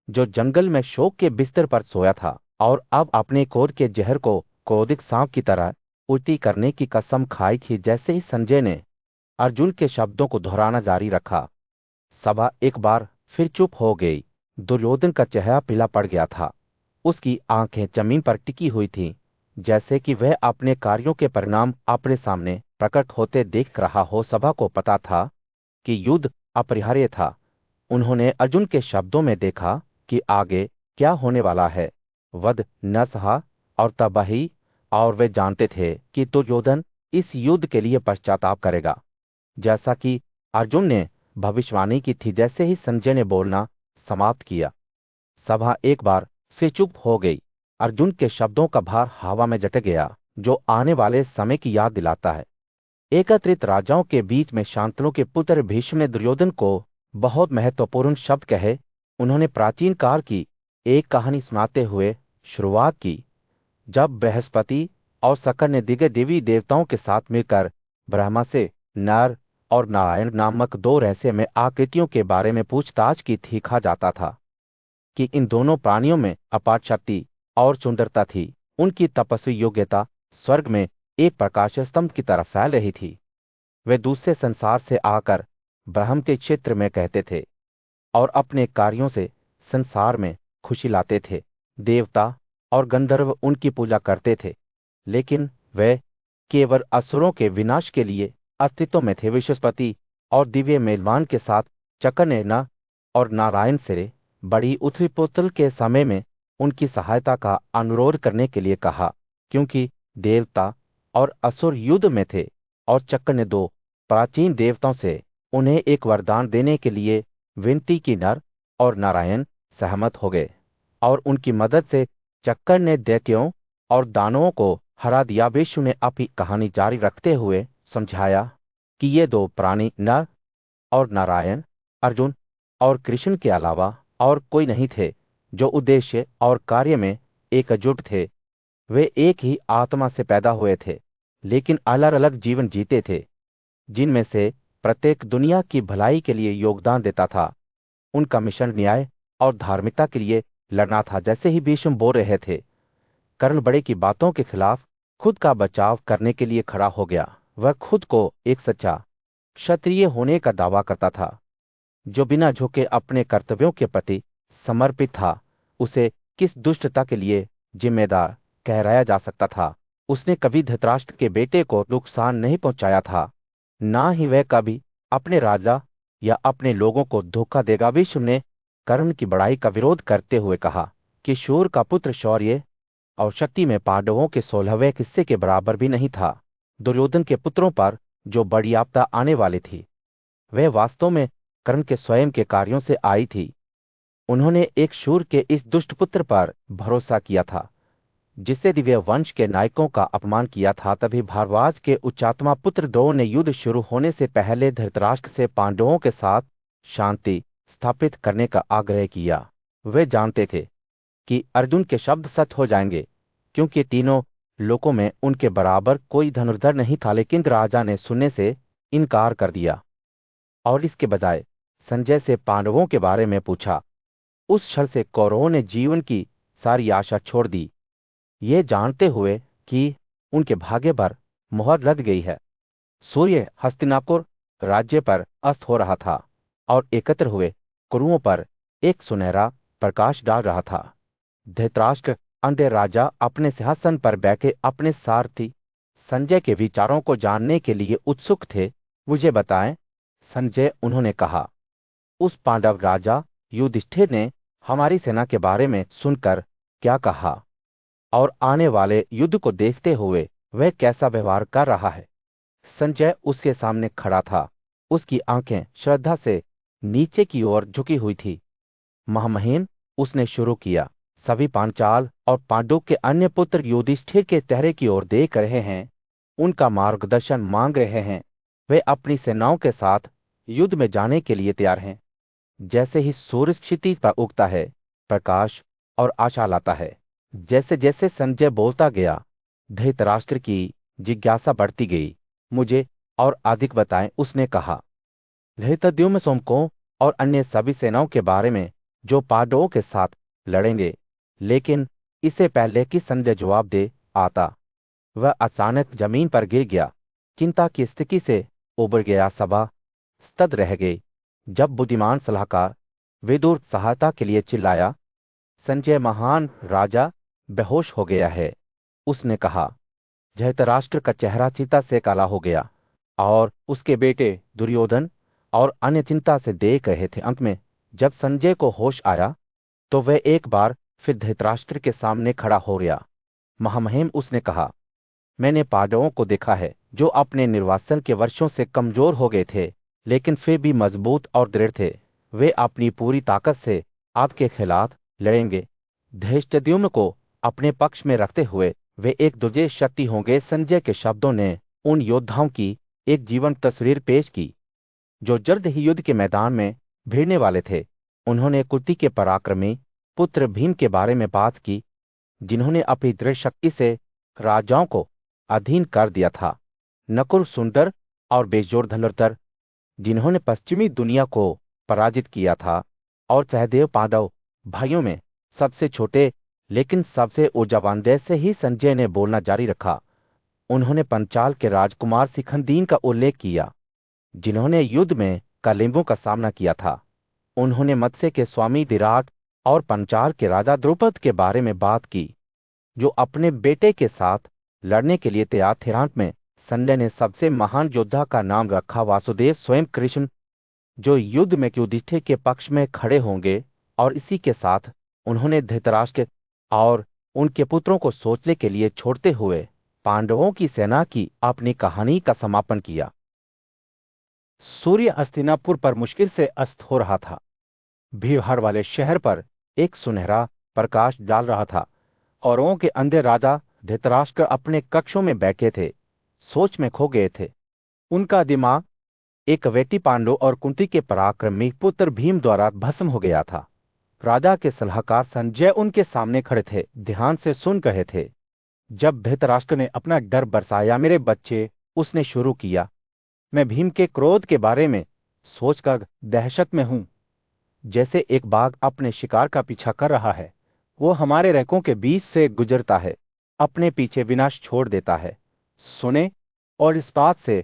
जो जंगल में शोक के बिस्तर पर सोया था और अब अपने क्रोध के जहर को क्रोधिक सांप की तरह उल्टी करने की कसम खाई थी। जैसे ही संजय ने अर्जुन के शब्दों को दोहराना जारी रखा, सभा एक बार फिर चुप हो गई। दुर्योधन का चेहरा पीला पड़ गया था। उसकी आंखें जमीन पर टिकी हुई थीं, जैसे कि वह अपने कार्यों के परिणाम अपने सामने प्रकट होते देख रहा हो। सभा को पता था कि युद्ध अपरिहार्य था। उन्होंने अर्जुन के शब्दों में देखा कि आगे क्या होने वाला है, वध, नरसंहार और तबाही। और वे जानते थे कि दुर्योधन इस युद्ध के लिए पश्चाताप करेगा, जैसा कि अर्जुन ने भविष्यवाणी की थी। जैसे ही संजय ने बोलना समाप्त किया, सभा एक बार फिर चुप हो गई। अर्जुन के शब्दों का भार हवा में जट गया, जो आने वाले समय की याद दिलाता है। एकत्रित राजाओं के बीच में शांतनु के पुत्र भीष्म ने दुर्योधन को बहुत महत्वपूर्ण शब्द कहे। उन्होंने प्राचीन काल की एक कहानी सुनाते हुए शुरुआत की, जब बृहस्पति और शकर ने दिव्य देवी देवताओं के साथ मिलकर ब्रह्मा से नर और नारायण नामक दो रहस्यमय आकृतियों के बारे में पूछताछ की थी। कहा जाता था कि इन दोनों प्राणियों में अपार शक्ति और सुंदरता थी। उनकी तपस्वी योग्यता स्वर्ग में एक प्रकाश स्तंभ की तरह फैल रही थी। वे दूसरे संसार से आकर ब्रह्म के क्षेत्र में कहते थे और अपने कार्यों से संसार में खुशी लाते थे। देवता और गंधर्व उनकी पूजा करते थे, लेकिन वे केवल असुरों के विनाश के लिए अस्तित्व में थे। बृहस्पति और दिव्य मेलवान के साथ चक्र ने न और नारायण से बड़ी उथल पुथल के समय में उनकी सहायता का अनुरोध करने के लिए कहा, क्योंकि देवता और असुर युद्ध में थे और चक्र ने दो प्राचीन देवताओं से उन्हें एक वरदान देने के लिए विनती की। नर और नारायण सहमत हो गए और उनकी मदद से चक्कर ने दैत्यों और दानवों को हरा दिया। विष्णु ने अपनी कहानी जारी रखते हुए समझाया कि ये दो प्राणी नर और नारायण, अर्जुन और कृष्ण के अलावा और कोई नहीं थे, जो उद्देश्य और कार्य में एकजुट थे। वे एक ही आत्मा से पैदा हुए थे, लेकिन अलग अलग जीवन जीते थे, जिनमें से प्रत्येक दुनिया की भलाई के लिए योगदान देता था। उनका मिशन न्याय और धार्मिकता के लिए लड़ना था। जैसे ही भीष्म बोल रहे थे, कर्ण बड़े की बातों के खिलाफ खुद का बचाव करने के लिए खड़ा हो गया। वह खुद को एक सच्चा क्षत्रिय होने का दावा करता था, जो बिना झुके अपने कर्तव्यों के प्रति समर्पित था। उसे किस दुष्टता के लिए जिम्मेदार ठहराया जा सकता था? उसने कभी धृतराष्ट्र के बेटे को नुकसान नहीं पहुंचाया था, ना ही वह कभी अपने राजा या अपने लोगों को धोखा देगा। भीष्म ने कर्ण की बड़ाई का विरोध करते हुए कहा कि शूर का पुत्र शौर्य और शक्ति में पांडवों के 16वें हिस्से के बराबर भी नहीं था। दुर्योधन के पुत्रों पर जो बड़ी आपदा आने वाली थी, वह वास्तव में कर्ण के स्वयं के कार्यों से आई थी। उन्होंने एक शूर के इस दुष्ट पुत्र पर भरोसा किया था, जिससे दिव्य वंश के नायकों का अपमान किया था। तभी भारद्वाज के उच्चात्मा पुत्र द्रोण ने युद्ध शुरू होने से पहले धृतराष्ट्र से पांडवों के साथ शांति स्थापित करने का आग्रह किया। वे जानते थे कि अर्जुन के शब्द सत्य हो जाएंगे, क्योंकि तीनों लोकों में उनके बराबर कोई धनुर्धर नहीं था। लेकिन राजा ने सुनने से इनकार कर दिया और इसके बजाय संजय से पांडवों के बारे में पूछा। उस क्षण से कौरवों ने जीवन की सारी आशा छोड़ दी, ये जानते हुए कि उनके भाग्य पर मोहर लग गई है। सूर्य हस्तिनापुर राज्य पर अस्त हो रहा था और एकत्र हुए कुरुओं पर एक सुनहरा प्रकाश डाल रहा था। धृतराष्ट्र अंधे राजा अपने सिंहासन पर बैठे अपने सारथी संजय के विचारों को जानने के लिए उत्सुक थे। मुझे बताएं संजय, उन्होंने कहा। उस पांडव राजा युधिष्ठिर ने हमारी सेना के बारे में सुनकर क्या कहा और आने वाले युद्ध को देखते हुए वह कैसा व्यवहार कर रहा है? संजय उसके सामने खड़ा था। उसकी आंखें श्रद्धा से नीचे की ओर झुकी हुई थी। महामहिम, उसने शुरू किया, सभी पांचाल और पांडु के अन्य पुत्र युधिष्ठिर के चेहरे की ओर देख रहे हैं, उनका मार्गदर्शन मांग रहे हैं। वे अपनी सेनाओं के साथ युद्ध में जाने के लिए तैयार हैं। जैसे ही सूर्य क्षितिज पर उगता है, प्रकाश और आशा लाता है। जैसे जैसे संजय बोलता गया, धृतराष्ट्र की जिज्ञासा बढ़ती गई। मुझे और अधिक बताएं, उसने कहा। धृतद्युम्न सोमकों और अन्य सभी सेनाओं के बारे में जो पांडवों के साथ लड़ेंगे। लेकिन इससे पहले कि संजय जवाब दे आता, वह अचानक जमीन पर गिर गया। चिंता की स्थिति से उबर गया। सभा स्तब्ध रह गई। जब बुद्धिमान सलाहकार विदुर सहायता के लिए चिल्लाया, संजय महान राजा बेहोश हो गया है, उसने कहा। धृतराष्ट्र का चेहरा चिंता से काला हो गया और उसके बेटे दुर्योधन और अन्य चिंता से देख रहे थे। अंत में जब संजय को होश आया तो वह एक बार फिर धृतराष्ट्र के सामने खड़ा हो गया। महामहिम, उसने कहा, मैंने पांडवों को देखा है जो अपने निर्वासन के वर्षों से कमजोर हो गए थे, लेकिन फिर भी मजबूत और दृढ़ थे। वे अपनी पूरी ताकत से आपके खिलाफ लड़ेंगे। धृष्टद्युम्न को अपने पक्ष में रखते हुए वे एक दुर्जय शक्ति होंगे। संजय के शब्दों ने उन योद्धाओं की एक जीवंत तस्वीर पेश की जो जल्द ही युद्ध के मैदान में भिड़ने वाले थे। उन्होंने कुंती के पराक्रमी पुत्र भीम के बारे में बात की, जिन्होंने अपनी दृढ़ शक्ति से राजाओं को अधीन कर दिया था। नकुल सुंदर और बेजोड़ धनुर्धर, जिन्होंने पश्चिमी दुनिया को पराजित किया था। और सहदेव पांडव भाइयों में सबसे छोटे लेकिन सबसे ऊर्जावान। जैसे ही संजय ने बोलना जारी रखा, उन्होंने पंचाल के राजकुमार सिखंदीन का उल्लेख किया, जिन्होंने युद्ध में कलिंगों का सामना किया था। उन्होंने मत्स्य के स्वामी विराट और पंचाल के राजा द्रुपद के बारे में बात की, जो अपने बेटे के साथ लड़ने के लिए तैयार थे। अंत में संजय ने सबसे महान योद्धा का नाम रखा, वासुदेव स्वयं कृष्ण, जो युद्ध में युधिष्ठिर के पक्ष में खड़े होंगे। और इसी के साथ उन्होंने धृतराष्ट्र और उनके पुत्रों को सोचने के लिए छोड़ते हुए पांडवों की सेना की अपनी कहानी का समापन किया। सूर्य हस्तिनापुर पर मुश्किल से अस्त हो रहा था। भीड़भाड़ वाले शहर पर एक सुनहरा प्रकाश डाल रहा था। कौरवों के अंधे राजा धृतराष्ट्र अपने कक्षों में बैठे थे, सोच में खो गए थे। उनका दिमाग एक वेटी पांडु और कुंती के पराक्रमी पुत्र भीम द्वारा भस्म हो गया था। राजा के सलाहकार संजय उनके सामने खड़े थे, ध्यान से सुन रहे थे। जब धृतराष्ट्र ने अपना डर बरसाया, मेरे बच्चे, उसने शुरू किया, मैं भीम के क्रोध के बारे में सोचकर दहशत में हूं। जैसे एक बाघ अपने शिकार का पीछा कर रहा है, वो हमारे रैकों के बीच से गुजरता है, अपने पीछे विनाश छोड़ देता है। सुने, और इस बात से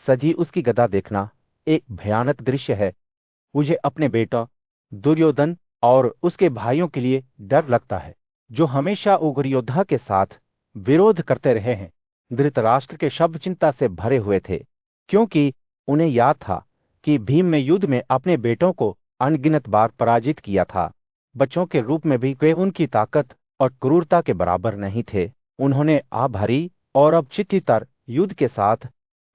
सजी उसकी गदा देखना एक भयानक दृश्य है। मुझे अपने बेटा दुर्योधन और उसके भाइयों के लिए डर लगता है, जो हमेशा उग्र योद्धा के साथ विरोध करते रहे हैं। धृतराष्ट्र के शब्द चिंता से भरे हुए थे, क्योंकि उन्हें याद था कि भीम ने युद्ध में अपने बेटों को अनगिनत बार पराजित किया था। बच्चों के रूप में भी वे उनकी ताकत और क्रूरता के बराबर नहीं थे। उन्होंने आभारी और अब चित्तितर युद्ध के साथ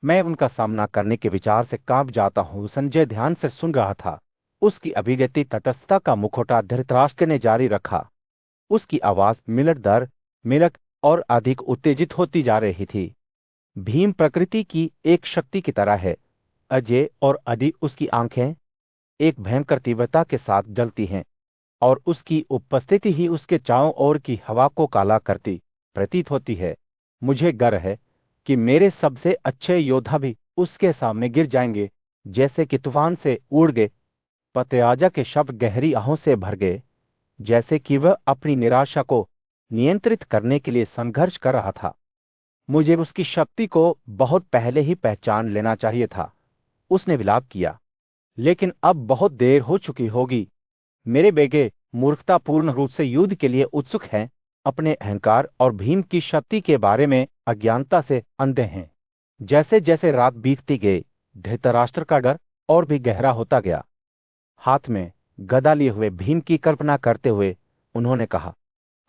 मैं उनका सामना करने के विचार से कांप जाता हूं। संजय ध्यान से सुन रहा था। उसकी अभिव्यक्ति तटस्थता का मुखौटा धृतराष्ट्र ने जारी रखा। उसकी आवाज मिनट दर मिनट और अधिक उत्तेजित होती जा रही थी। भीम प्रकृति की एक शक्ति की तरह है। अजय और अधिक उसकी आंखें एक भयंकर तीव्रता के साथ जलती हैं, और उसकी उपस्थिति ही उसके चारों ओर की हवा को काला करती प्रतीत होती है। मुझे गर्व है कि मेरे सबसे अच्छे योद्धा भी उसके सामने गिर जाएंगे, जैसे कि तूफान से उड़ गए। पतयाजा के शब्द गहरी आहों से भर गए, जैसे कि वह अपनी निराशा को नियंत्रित करने के लिए संघर्ष कर रहा था। मुझे उसकी शक्ति को बहुत पहले ही पहचान लेना चाहिए था, उसने विलाप किया, लेकिन अब बहुत देर हो चुकी होगी। मेरे बेटे मूर्खतापूर्ण रूप से युद्ध के लिए उत्सुक हैं, अपने अहंकार और भीम की शक्ति के बारे में अज्ञानता से अंधे हैं। जैसे जैसे रात बीतती गई, धृतराष्ट्र का डर और भी गहरा होता गया। हाथ में गदा लिए हुए भीम की कल्पना करते हुए उन्होंने कहा,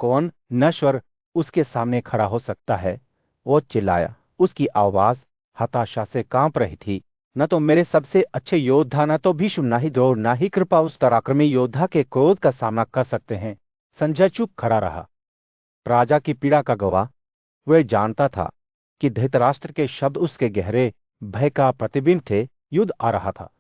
कौन नश्वर उसके सामने खड़ा हो सकता है? वो चिल्लाया। उसकी आवाज हताशा से कांप रही थी। न तो मेरे सबसे अच्छे योद्धा, न तो भीष्म, न ही द्रोण, न ही कृपा उस पराक्रमी योद्धा के क्रोध का सामना कर सकते हैं। संजय चुप खड़ा रहा, राजा की पीड़ा का गवाह। वह जानता था कि धृतराष्ट्र के शब्द उसके गहरे भय का प्रतिबिंब थे। युद्ध आ रहा था,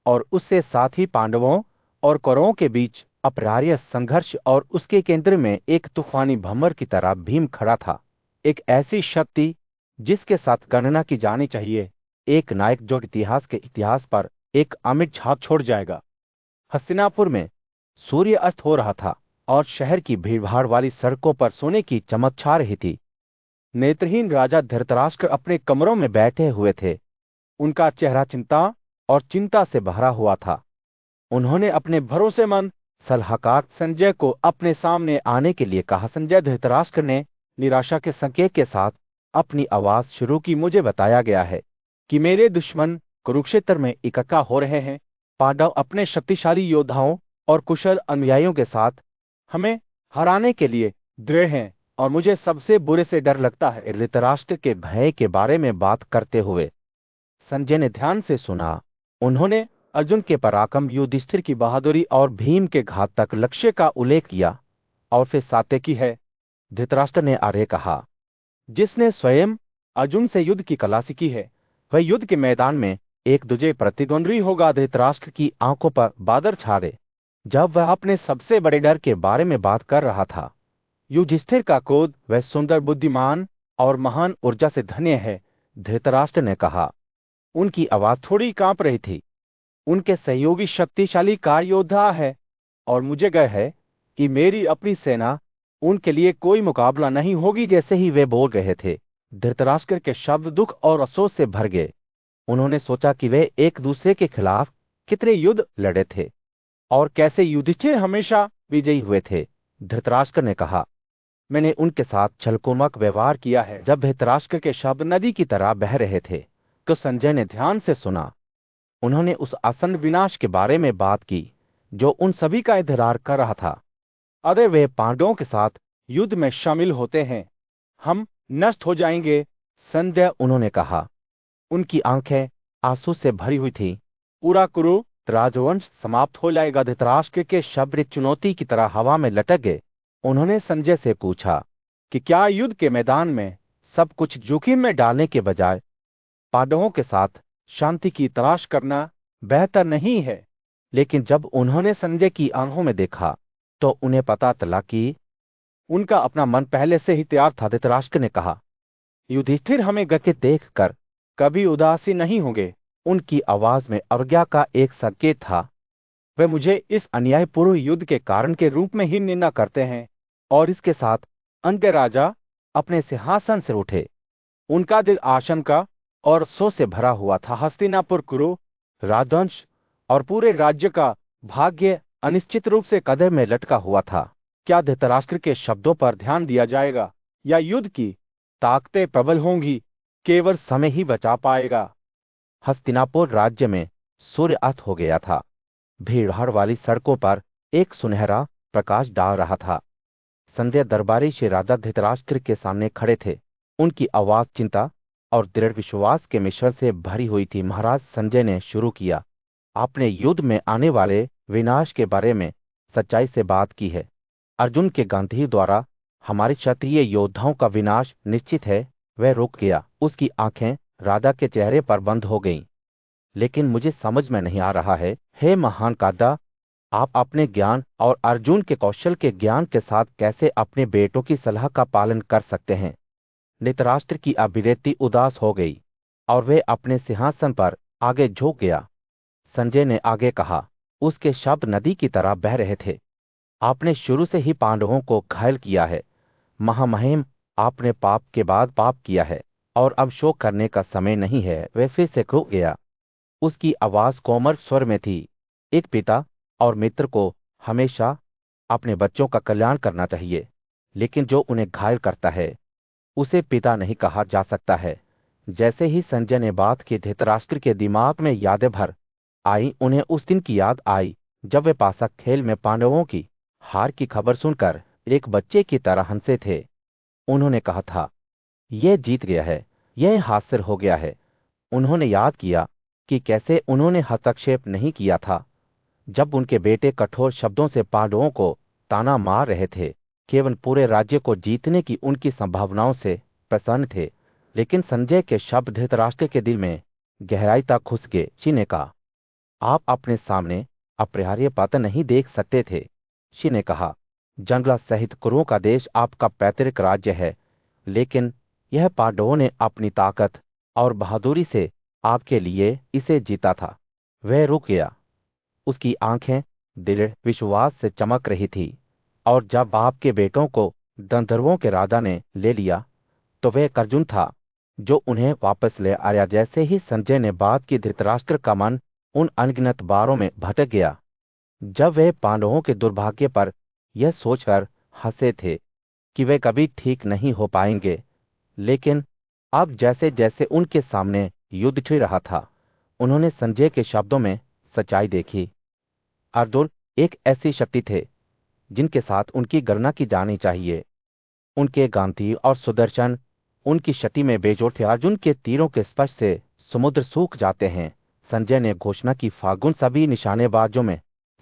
और उससे साथ ही पांडवों और कौरवों के बीच अपरिहार्य संघर्ष, और उसके केंद्र में एक तूफानी भंवर की तरह भीम खड़ा था। एक ऐसी शक्ति जिसके साथ गणना की जानी चाहिए, एक नायक जो इतिहास पर एक अमिट छाप छोड़ जाएगा। हस्तिनापुर में सूर्य अस्त हो रहा था, और शहर की भीड़भाड़ वाली सड़कों पर सोने की चमक छा रही थी। नेत्रहीन राजा धृतराष्ट्र अपने कमरों में बैठे हुए थे। उनका चेहरा चिंता से भरा हुआ था। उन्होंने अपने भरोसेमंद सलाहकार संजय को अपने सामने आने के लिए कहा। संजय, धृतराष्ट्र ने निराशा के संकेत के साथ अपनी आवाज शुरू की, मुझे बताया गया है कि मेरे दुश्मन कुरुक्षेत्र में इकट्ठा हो रहे हैं। पांडव अपने शक्तिशाली योद्धाओं और कुशल अनुयायियों के साथ हमें हराने के लिए दृढ़ हैं, और मुझे सबसे बुरे से डर लगता है। धृतराष्ट्र के भय के बारे में बात करते हुए संजय ने ध्यान से सुना। उन्होंने अर्जुन के पराक्रम, युधिष्ठिर की बहादुरी और भीम के घातक लक्ष्य का उल्लेख किया, और फिर सात्यकी है। धृतराष्ट्र ने आगे कहा, जिसने स्वयं अर्जुन से युद्ध की कला सीखी है, वह युद्ध के मैदान में एक दूजे प्रतिद्वंद्वी होगा। धृतराष्ट्र की आंखों पर बादल छा गए जब वह अपने सबसे बड़े डर के बारे में बात कर रहा था। युधिष्ठिर का क्रोध, वह सुंदर, बुद्धिमान और महान ऊर्जा से धन्य है, धृतराष्ट्र ने कहा। उनकी आवाज थोड़ी कांप रही थी। उनके सहयोगी शक्तिशाली कार योद्धा है, और मुझे गर्व है कि मेरी अपनी सेना उनके लिए कोई मुकाबला नहीं होगी। जैसे ही वे बोल रहे थे, धृतराष्ट्र के शब्द दुख और अफसोस से भर गए। उन्होंने सोचा कि वे एक दूसरे के खिलाफ कितने युद्ध लड़े थे, और कैसे युधिष्ठिर हमेशा विजयी हुए थे। धृतराष्ट्र ने कहा, मैंने उनके साथ छलपूर्वक व्यवहार किया है। जब धृतराष्ट्र के शब्द नदी की तरह बह रहे थे, तो संजय ने ध्यान से सुना। उन्होंने उस आसन्न विनाश के बारे में बात की जो उन सभी का इंतजार कर रहा था। अगर वे पांडवों के साथ युद्ध में शामिल होते हैं, हम नष्ट हो जाएंगे, संजय, उन्होंने कहा। उनकी आंखें आंसू से भरी हुई थी। पूरा कुरु राजवंश समाप्त हो जाएगा। धृतराष्ट्र के शब्द एक चुनौती की तरह हवा में लटक गए। उन्होंने संजय से पूछा कि क्या युद्ध के मैदान में सब कुछ जोखिम में डालने के बजाय पांडवों के साथ शांति की तलाश करना बेहतर नहीं है? लेकिन जब उन्होंने संजय की आंखों में देखा, तो उन्हें पता चला कि उनका अपना मन पहले से ही तैयार था। धृतराष्ट्र ने कहा, युधिष्ठिर हमें गति देखकर कभी उदासी नहीं होंगे। उनकी आवाज में अवज्ञा का एक संकेत था। वे मुझे इस अन्यायपूर्ण युद्ध के कारण के रूप में ही निंदा करते हैं। और इसके साथ अंग राजा अपने सिंहासन से उठे। उनका दिल आशंका और अफसोस से भरा हुआ था। हस्तिनापुर, कुरु राजवंश और पूरे राज्य का भाग्य अनिश्चित रूप से कदम में लटका हुआ था। क्या धृतराष्ट्र के शब्दों पर ध्यान दिया जाएगा या युद्ध की ताकतें प्रबल होंगी? केवल समय ही बचा पाएगा। हस्तिनापुर राज्य में सूर्य अस्त हो गया था। भीड़भाड़ वाली सड़कों पर एक सुनहरा प्रकाश डाल रहा था। संध्या दरबारी श्री राजा धृतराष्ट्र के सामने खड़े थे। उनकी आवाज चिंता और दृढ़ विश्वास के मिश्रण से भरी हुई थी। महाराज, संजय ने शुरू किया, आपने युद्ध में आने वाले विनाश के बारे में सच्चाई से बात की है। अर्जुन के गांधी द्वारा हमारे क्षत्रिय योद्धाओं का विनाश निश्चित है। वह रुक गया। उसकी आंखें राजा के चेहरे पर बंद हो गईं। लेकिन मुझे समझ में नहीं आ रहा है, हे महान कादा, आप अपने ज्ञान और अर्जुन के कौशल के ज्ञान के साथ कैसे अपने बेटों की सलाह का पालन कर सकते हैं? धृतराष्ट्र की अभिव्यक्ति उदास हो गई और वे अपने सिंहासन पर आगे झुक गया। संजय ने आगे कहा, उसके शब्द नदी की तरह बह रहे थे। आपने शुरू से ही पांडवों को घायल किया है। महामहिम, आपने पाप के बाद पाप किया है और अब शोक करने का समय नहीं है। वह फिर से रुक गया। उसकी आवाज कोमल स्वर में थी, एक पिता और मित्र को हमेशा अपने बच्चों का कल्याण करना चाहिए, लेकिन जो उन्हें घायल करता है उसे पिता नहीं कहा जा सकता है। जैसे ही संजय ने बात की, धृतराष्ट्र के दिमाग में यादें भर आई। उन्हें उस दिन की याद आई जब वे पासक खेल में पांडवों की हार की खबर सुनकर एक बच्चे की तरह हंसे थे। उन्होंने कहा था, यह जीत गया है, यह हासिल हो गया है। उन्होंने याद किया कि कैसे उन्होंने हस्तक्षेप नहीं किया था जब उनके बेटे कठोर शब्दों से पांडवों को ताना मार रहे थे। केवल पूरे राज्य को जीतने की उनकी संभावनाओं से प्रसन्न थे। लेकिन संजय के शब्द धृतराष्ट्र के दिल में गहराई तक घुस गए। शी ने कहा, आप अपने सामने अपरिहार्य पतन नहीं देख सकते थे। शी ने कहा, जंगला सहित कुरुओं का देश आपका पैतृक राज्य है, लेकिन यह पांडवों ने अपनी ताकत और बहादुरी से आपके लिए इसे जीता था। वह रुक गया। उसकी आंखें दृढ़ विश्वास से चमक रही थी। और जब आपके बेटों को गंधर्वों के राजा ने ले लिया तो वह अर्जुन था जो उन्हें वापस ले आया। जैसे ही संजय ने बात की, धृतराष्ट्र का मन उन अनगिनत बारों में भटक गया जब वे पांडवों के दुर्भाग्य पर यह सोचकर हंसे थे कि वे कभी ठीक नहीं हो पाएंगे। लेकिन अब जैसे जैसे उनके सामने युद्ध छिड़ रहा था, उन्होंने संजय के शब्दों में सच्चाई देखी। अर्जुन एक ऐसी शक्ति थे जिनके साथ उनकी गणना की जानी चाहिए। उनके गांधी और सुदर्शन उनकी क्षति में बेजोड़ थे। अर्जुन के तीरों के स्पर्श से समुद्र सूख जाते हैं। संजय ने घोषणा की, फागुन सभी निशानेबाजों में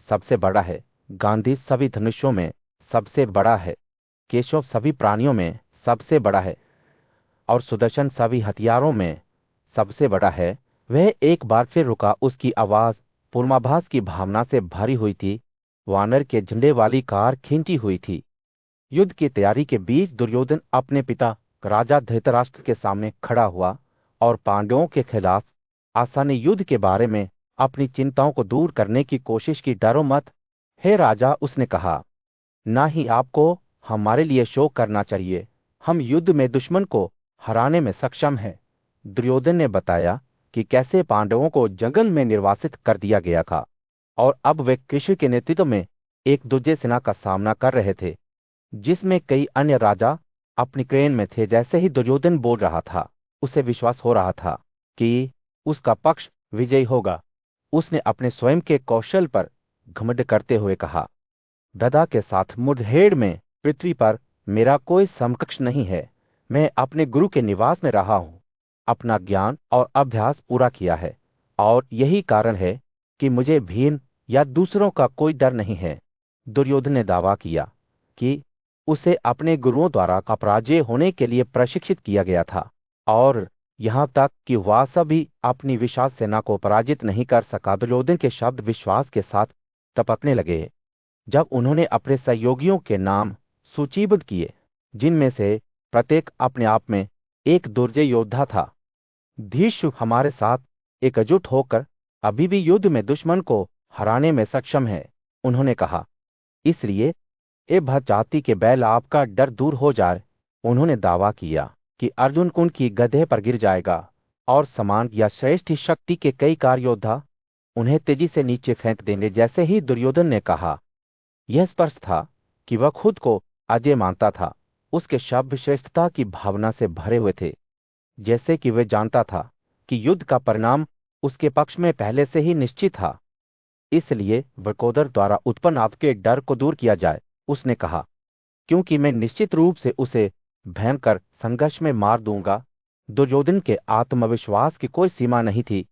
सबसे बड़ा है, गांधी सभी धनुषों में सबसे बड़ा है, केशव सभी प्राणियों में सबसे बड़ा है और सुदर्शन सभी हथियारों में सबसे बड़ा है। वह एक बार फिर रुका। उसकी आवाज पूर्वाभास की भावना से भरी हुई थी। वानर के झंडे वाली कार खींची हुई थी। युद्ध की तैयारी के बीच दुर्योधन अपने पिता राजा धृतराष्ट्र के सामने खड़ा हुआ और पांडवों के खिलाफ आसानी युद्ध के बारे में अपनी चिंताओं को दूर करने की कोशिश की। डरो मत, हे राजा, उसने कहा, ना ही आपको हमारे लिए शोक करना चाहिए। हम युद्ध में दुश्मन को हराने में सक्षम हैं। दुर्योधन ने बताया कि कैसे पांडवों को जंगल में निर्वासित कर दिया गया था और अब वे कृष्ण के नेतृत्व में एक दूसरे सेना का सामना कर रहे थे जिसमें कई अन्य राजा अपनी क्रेन में थे। जैसे ही दुर्योधन बोल रहा था, उसे विश्वास हो रहा था कि उसका पक्ष विजयी होगा। उसने अपने स्वयं के कौशल पर घमंड करते हुए कहा, गदा के साथ मुठभेड़ में पृथ्वी पर मेरा कोई समकक्ष नहीं है। मैं अपने गुरु के निवास में रहा हूं, अपना ज्ञान और अभ्यास पूरा किया है और यही कारण है कि मुझे भीम या दूसरों का कोई डर नहीं है। दुर्योधन ने दावा किया कि उसे अपने गुरुओं द्वारा अपराजय होने के लिए प्रशिक्षित किया गया था और यहां तक कि वासव भी अपनी विशाल सेना को पराजित नहीं कर सका। दुर्योधन के शब्द विश्वास के साथ टपकने लगे जब उन्होंने अपने सहयोगियों के नाम सूचीबद्ध किए, जिनमें से प्रत्येक अपने आप में एक दुर्जय योद्धा था। धीशु हमारे साथ एकजुट होकर अभी भी युद्ध में दुश्मन को हराने में सक्षम है, उन्होंने कहा। इसलिए ए भर जाति के बैल आपका डर दूर हो जाए। उन्होंने दावा किया कि अर्जुन कुंड की गधे पर गिर जाएगा और समान या श्रेष्ठ शक्ति के कई कार योद्धा उन्हें तेजी से नीचे फेंक देंगे। जैसे ही दुर्योधन ने कहा, यह स्पष्ट था कि वह खुद को अजय मानता था। उसके शब्द श्रेष्ठता की भावना से भरे हुए थे, जैसे कि वह जानता था कि युद्ध का परिणाम उसके पक्ष में पहले से ही निश्चित था। इसलिए वृकोदर द्वारा उत्पन्न आपके डर को दूर किया जाए, उसने कहा, क्योंकि मैं निश्चित रूप से उसे भयंकर संघर्ष में मार दूंगा। दुर्योधन के आत्मविश्वास की कोई सीमा नहीं थी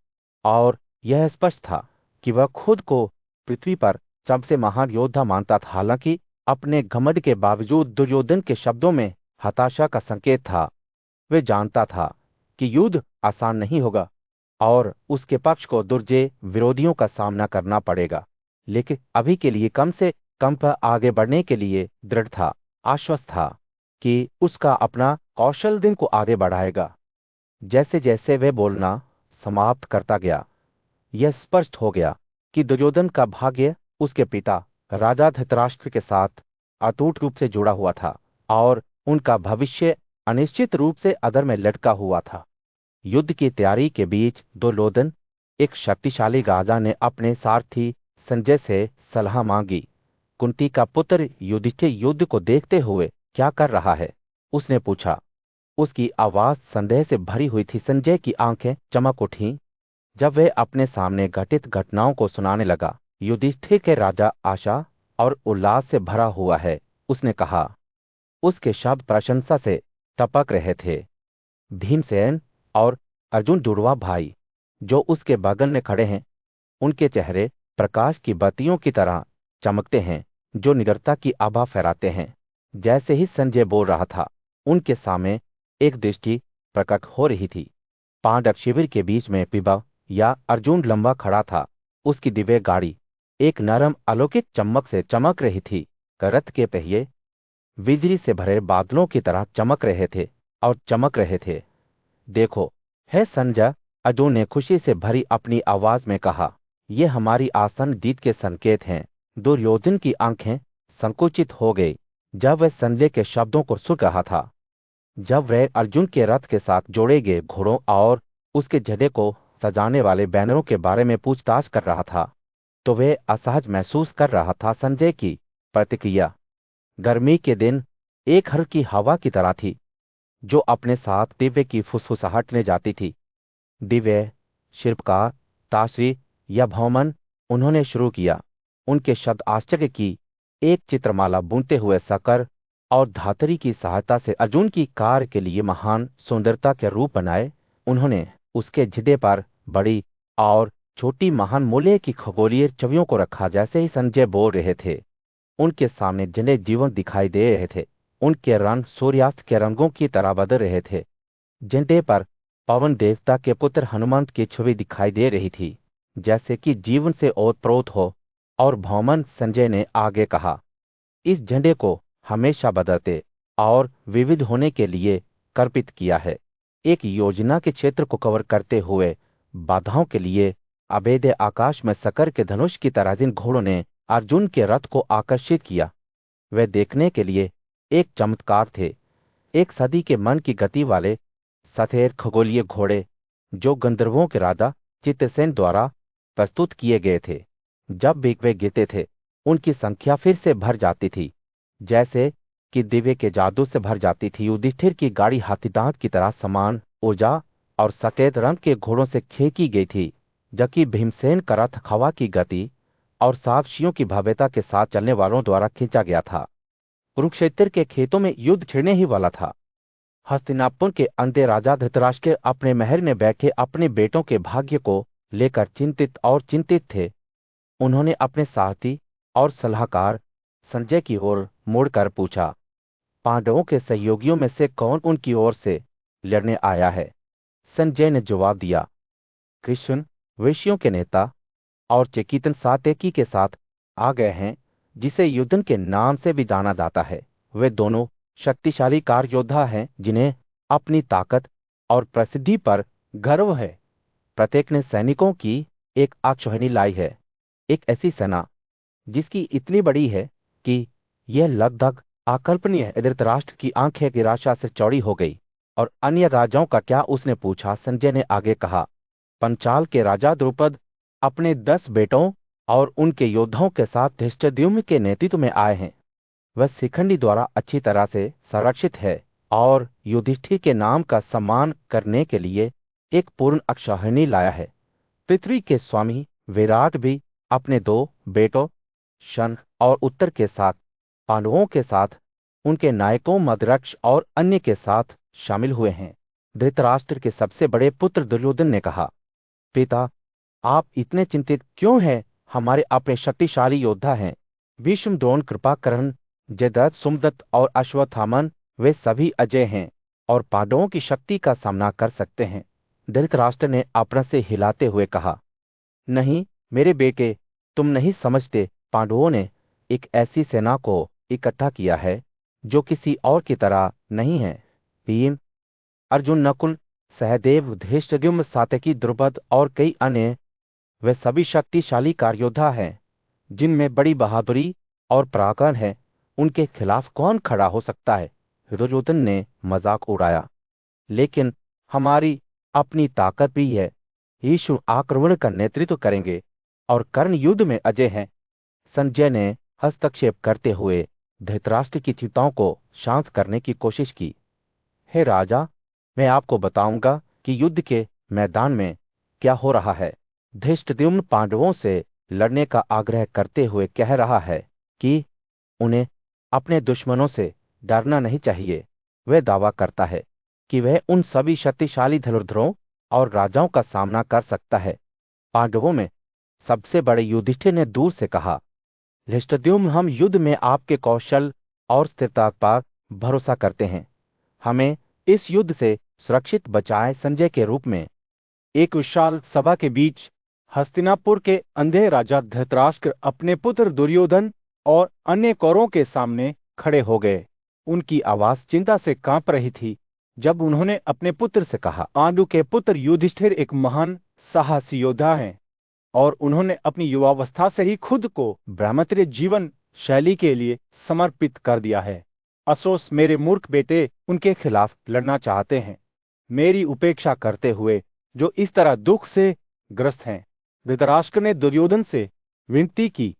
और यह स्पष्ट था कि वह खुद को पृथ्वी पर सबसे महान योद्धा मानता था। हालांकि अपने घमंड के बावजूद दुर्योधन के शब्दों में हताशा का संकेत था। वे जानता था कि युद्ध आसान नहीं होगा और उसके पक्ष को दुर्जय विरोधियों का सामना करना पड़ेगा, लेकिन अभी के लिए कम से कम पर आगे बढ़ने के लिए दृढ़ था, आश्वस्त था कि उसका अपना कौशल दिन को आगे बढ़ाएगा। जैसे जैसे वह बोलना समाप्त करता गया, यह स्पष्ट हो गया कि दुर्योधन का भाग्य उसके पिता राजा धृतराष्ट्र के साथ अटूट रूप से जुड़ा हुआ था और उनका भविष्य अनिश्चित रूप से अधर में लटका हुआ था। युद्ध की तैयारी के बीच दुर्योधन, एक शक्तिशाली राजा, ने अपने सारथी संजय से सलाह मांगी। कुंती का पुत्र युधिष्ठिर युद्ध को देखते हुए क्या कर रहा है, उसने पूछा। उसकी आवाज संदेह से भरी हुई थी। संजय की आंखें चमक उठीं जब वह अपने सामने घटित घटनाओं को सुनाने लगा। युधिष्ठिर के राजा आशा और उल्लास से भरा हुआ है, उसने कहा। उसके शब्द प्रशंसा से टपक रहे थे। भीमसेन और अर्जुन जुड़वा भाई, जो उसके बगल में खड़े हैं, उनके चेहरे प्रकाश की बत्तियों की तरह चमकते हैं, जो निडरता की आभा फहराते हैं। जैसे ही संजय बोल रहा था, उनके सामने एक दृष्टि प्रकट हो रही थी। पांडव शिविर के बीच में विभव या अर्जुन लंबा खड़ा था। उसकी दिव्य गाड़ी एक नरम अलौकिक चमक से चमक रही थी। रथ के पहिए बिजली से भरे बादलों की तरह चमक रहे थे और चमक रहे थे। देखो, है संजय, अर्जुन ने खुशी से भरी अपनी आवाज में कहा। ये हमारी आसन जीत के संकेत हैं। दुर्योधन की आंखें संकुचित हो गई जब वह संजय के शब्दों को सुन रहा था। जब वह अर्जुन के रथ के साथ जोड़े गए घोड़ों और उसके झंडे को सजाने वाले बैनरों के बारे में पूछताछ कर रहा था, तो वह असहज महसूस कर रहा था। संजय की प्रतिक्रिया गर्मी के दिन एक हल्की हवा की तरह थी, जो अपने साथ दिव्य की फुसफुसाहट ले जाती थी। दिव्य, शिल्पकार, ताश्री या भौमन, उन्होंने शुरू किया। उनके शब्द आश्चर्य की एक चित्रमाला बुनते हुए सकर और धातरी की सहायता से अर्जुन की कार के लिए महान सुंदरता के रूप बनाए। उन्होंने उसके झिदे पर बड़ी और छोटी महान मूल्य की खगोलीय छवियों को रखा। जैसे ही संजय बोल रहे थे, उनके सामने जने जीवन दिखाई दे रहे थे। उनके रंग सूर्यास्त के रंगों की तरह बदल रहे थे। झंडे पर पवन देवता के पुत्र हनुमंत की छवि दिखाई दे रही थी, जैसे कि जीवन से ओतप्रोत हो। और भौमन, संजय ने आगे कहा, इस झंडे को हमेशा बदलते और विविध होने के लिए कर्पित किया है। एक योजना के क्षेत्र को कवर करते हुए बाधाओं के लिए अभेद्य आकाश में सकर के धनुष की तरह जिन घोड़ों ने अर्जुन के रथ को आकर्षित किया, वे देखने के लिए एक चमत्कार थे। एक सदी के मन की गति वाले सफेद खगोलीय घोड़े, जो गंधर्वों के राजा चित्रसेन द्वारा प्रस्तुत किए गए थे। जब भी वे गिरते थे, उनकी संख्या फिर से भर जाती थी, जैसे कि दिव्य के जादू से भर जाती थी। युधिष्ठिर की गाड़ी हाथीदांत की तरह समान ऊर्जा और सफेद रंग के घोड़ों से खींची गई थी, जबकि भीमसेन का रथ हवा की गति और साक्षियों की भव्यता के साथ चलने वालों द्वारा खींचा गया था। कुरुक्षेत्र के खेतों में युद्ध छिड़ने ही वाला था। हस्तिनापुर के अंधे राजा धृतराष्ट्र अपने महल में बैठे अपने बेटों के भाग्य को लेकर चिंतित थे। उन्होंने अपने सारथी और सलाहकार संजय की ओर मुड़कर पूछा, पांडवों के सहयोगियों में से कौन उनकी ओर से लड़ने आया है? संजय ने जवाब दिया, कृष्ण, वैश्यों के नेता और चेकितन सात्यकी के साथ आ गए हैं, जिसे युद्धन के नाम से भी जाना जाता है। वे दोनों शक्तिशाली कार योद्धा हैं जिन्हें अपनी ताकत और प्रसिद्धि पर गर्व है। प्रत्येक ने सैनिकों की एक अक्षौहिणी लाई है, एक ऐसी सेना जिसकी इतनी बड़ी है कि यह लगभग अकल्पनीय है। धृतराष्ट्र की आंखें निराशा से चौड़ी हो गई। और अन्य राजाओं का क्या, उसने पूछा। संजय ने आगे कहा, पंचाल के राजा द्रुपद अपने 10 बेटों और उनके योद्धाओं के साथ धृष्टद्युम्न के नेतृत्व में आए हैं। वह शिखंडी द्वारा अच्छी तरह से संरक्षित है और युधिष्ठिर के नाम का सम्मान करने के लिए एक पूर्ण अक्षौहिणी लाया है। पृथ्वी के स्वामी विराट भी अपने 2 बेटों शन और उत्तर के साथ पांडवों के साथ उनके नायकों मद्रक्ष और अन्य के साथ शामिल हुए हैं। धृतराष्ट्र के सबसे बड़े पुत्र दुर्योधन ने कहा, पिता, आप इतने चिंतित क्यों हैं? हमारे अपने शक्तिशाली योद्धा हैं। भीष्म, द्रोण, कृपाकरण, जयद्रथ, सोमदत्त और अश्वत्थामन, वे सभी अजय हैं और पांडवों की शक्ति का सामना कर सकते हैं। धृतराष्ट्र ने अपना से हिलाते हुए कहा, नहीं मेरे बेटे, तुम नहीं समझते। पांडवों ने एक ऐसी सेना को इकट्ठा किया है जो किसी और की तरह नहीं है। भीम, अर्जुन, नकुल, सहदेव, धृष्टद्युम्न, सात्यकी, द्रुपद और कई अन्य, वे सभी शक्तिशाली कारयोद्धा हैं जिनमें बड़ी बहादुरी और पराक्रम है। उनके खिलाफ कौन खड़ा हो सकता है? दुर्योधन ने मजाक उड़ाया। लेकिन हमारी अपनी ताकत भी है। यीशु आक्रमण का नेतृत्व करेंगे और कर्ण युद्ध में अजय हैं। संजय ने हस्तक्षेप करते हुए धृतराष्ट्र की चिंताओं को शांत करने की कोशिश की। हे राजा, मैं आपको बताऊंगा कि युद्ध के मैदान में क्या हो रहा है। धृष्टद्युम्न पांडवों से लड़ने का आग्रह करते हुए कह रहा है कि उन्हें अपने दुश्मनों से डरना नहीं चाहिए। वह दावा करता है कि वह उन सभी शक्तिशाली धनुर्धरों और राजाओं का सामना कर सकता है। पांडवों में सबसे बड़े युधिष्ठिर ने दूर से कहा, धृष्टद्युम्न, हम युद्ध में आपके कौशल और स्थिरता पर भरोसा करते हैं। हमें इस युद्ध से सुरक्षित बचाए। संजय के रूप में एक विशाल सभा के बीच हस्तिनापुर के अंधे राजा धृतराष्ट्र अपने पुत्र दुर्योधन और अन्य कौरवों के सामने खड़े हो गए। उनकी आवाज चिंता से कांप रही थी जब उन्होंने अपने पुत्र से कहा, पांडु के पुत्र युधिष्ठिर एक महान साहसी योद्धा हैं और उन्होंने अपनी युवावस्था से ही खुद को ब्रह्मचर्य जीवन शैली के लिए समर्पित कर दिया है। अफसोस मेरे मूर्ख बेटे उनके खिलाफ लड़ना चाहते हैं, मेरी उपेक्षा करते हुए जो इस तरह दुख से ग्रस्त हैं। धृतराष्ट्र ने दुर्योधन से विनती की,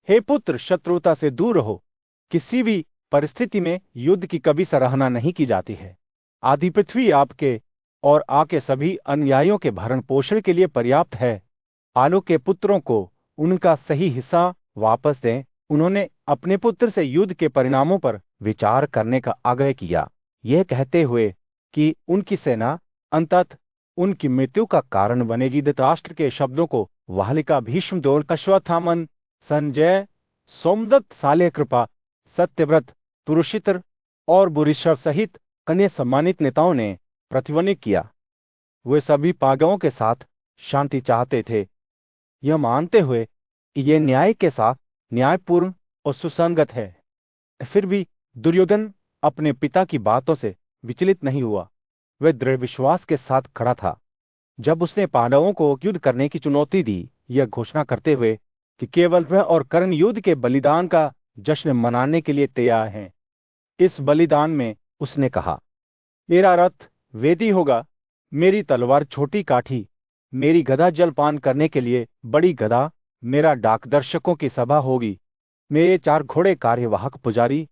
हे पुत्र, शत्रुता से दूर रहो। किसी भी परिस्थिति में युद्ध की कभी सराहना नहीं की जाती है। आधी पृथ्वी आपके और आके सभी अनुयायियों के भरण पोषण के लिए पर्याप्त है। आलो के पुत्रों को उनका सही हिस्सा वापस दें। उन्होंने अपने पुत्र से युद्ध के परिणामों पर विचार करने का आग्रह किया, यह कहते हुए कि उनकी सेना अंततः उनकी मृत्यु का कारण बनेगी। धृतराष्ट्र के शब्दों को वालिका, भीष्म, द्रोण, अश्वत्थामन, संजय, सोमदत्त, साल्यकृपा, सत्यव्रत, तुरुशित्र और बुरिश्रव सहित अन्य सम्मानित नेताओं ने प्रतिध्वनित किया। वे सभी पांडवों के साथ शांति चाहते थे, यह मानते हुए कि यह न्याय के साथ न्यायपूर्ण और सुसंगत है। फिर भी दुर्योधन अपने पिता की बातों से विचलित नहीं हुआ। वह दृढ़ विश्वास के साथ खड़ा था जब उसने पांडवों को युद्ध करने की चुनौती दी, यह घोषणा करते हुए कि केवल वह और कर्ण युद्ध के बलिदान का जश्न मनाने के लिए तैयार हैं। इस बलिदान में उसने कहा, मेरा रथ वेदी होगा, मेरी तलवार छोटी काठी, मेरी गदा जलपान करने के लिए बड़ी गदा, मेरा डाकदर्शकों की सभा होगी, मेरे 4 घोड़े कार्यवाहक पुजारी,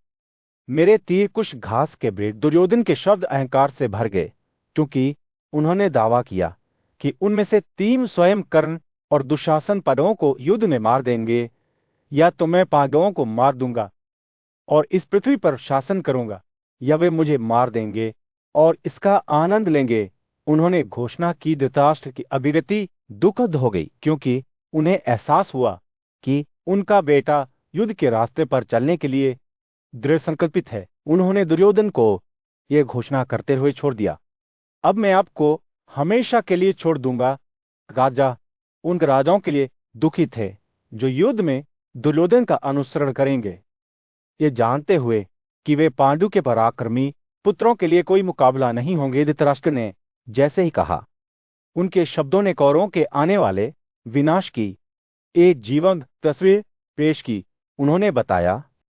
मेरे तीर कुछ घास के वृक्ष। दुर्योधन के शब्द अहंकार से भर गए क्योंकि उन्होंने दावा किया कि उनमें से 3 स्वयं कर्ण और दुशासन पांडवों को युद्ध में मार देंगे, या तो मैं पांडवों को मार दूंगा और इस पृथ्वी पर शासन करूंगा, या वे मुझे मार देंगे और इसका आनंद लेंगे। उन्होंने घोषणा की। धृतराष्ट्र की अभिव्यक्ति दुखद हो गई क्योंकि उन्हें एहसास हुआ कि उनका बेटा युद्ध के रास्ते पर चलने के लिए दृढ़ संकल्पित है। उन्होंने दुर्योधन को यह घोषणा करते हुए छोड़ दिया, अब मैं आपको हमेशा के लिए छोड़ दूंगा। राजा उन राजाओं के लिए दुखी थे जो युद्ध में दुर्योधन का अनुसरण करेंगे, ये जानते हुए कि वे पांडु के पराक्रमी पुत्रों के लिए कोई मुकाबला नहीं होंगे, धृतराष्ट्र ने जैसे ही कहा, उनके शब्दों ने कौरवों के आने वाले विनाश की एक जीवंत तस्वीर पेश की। उन्होंने बताया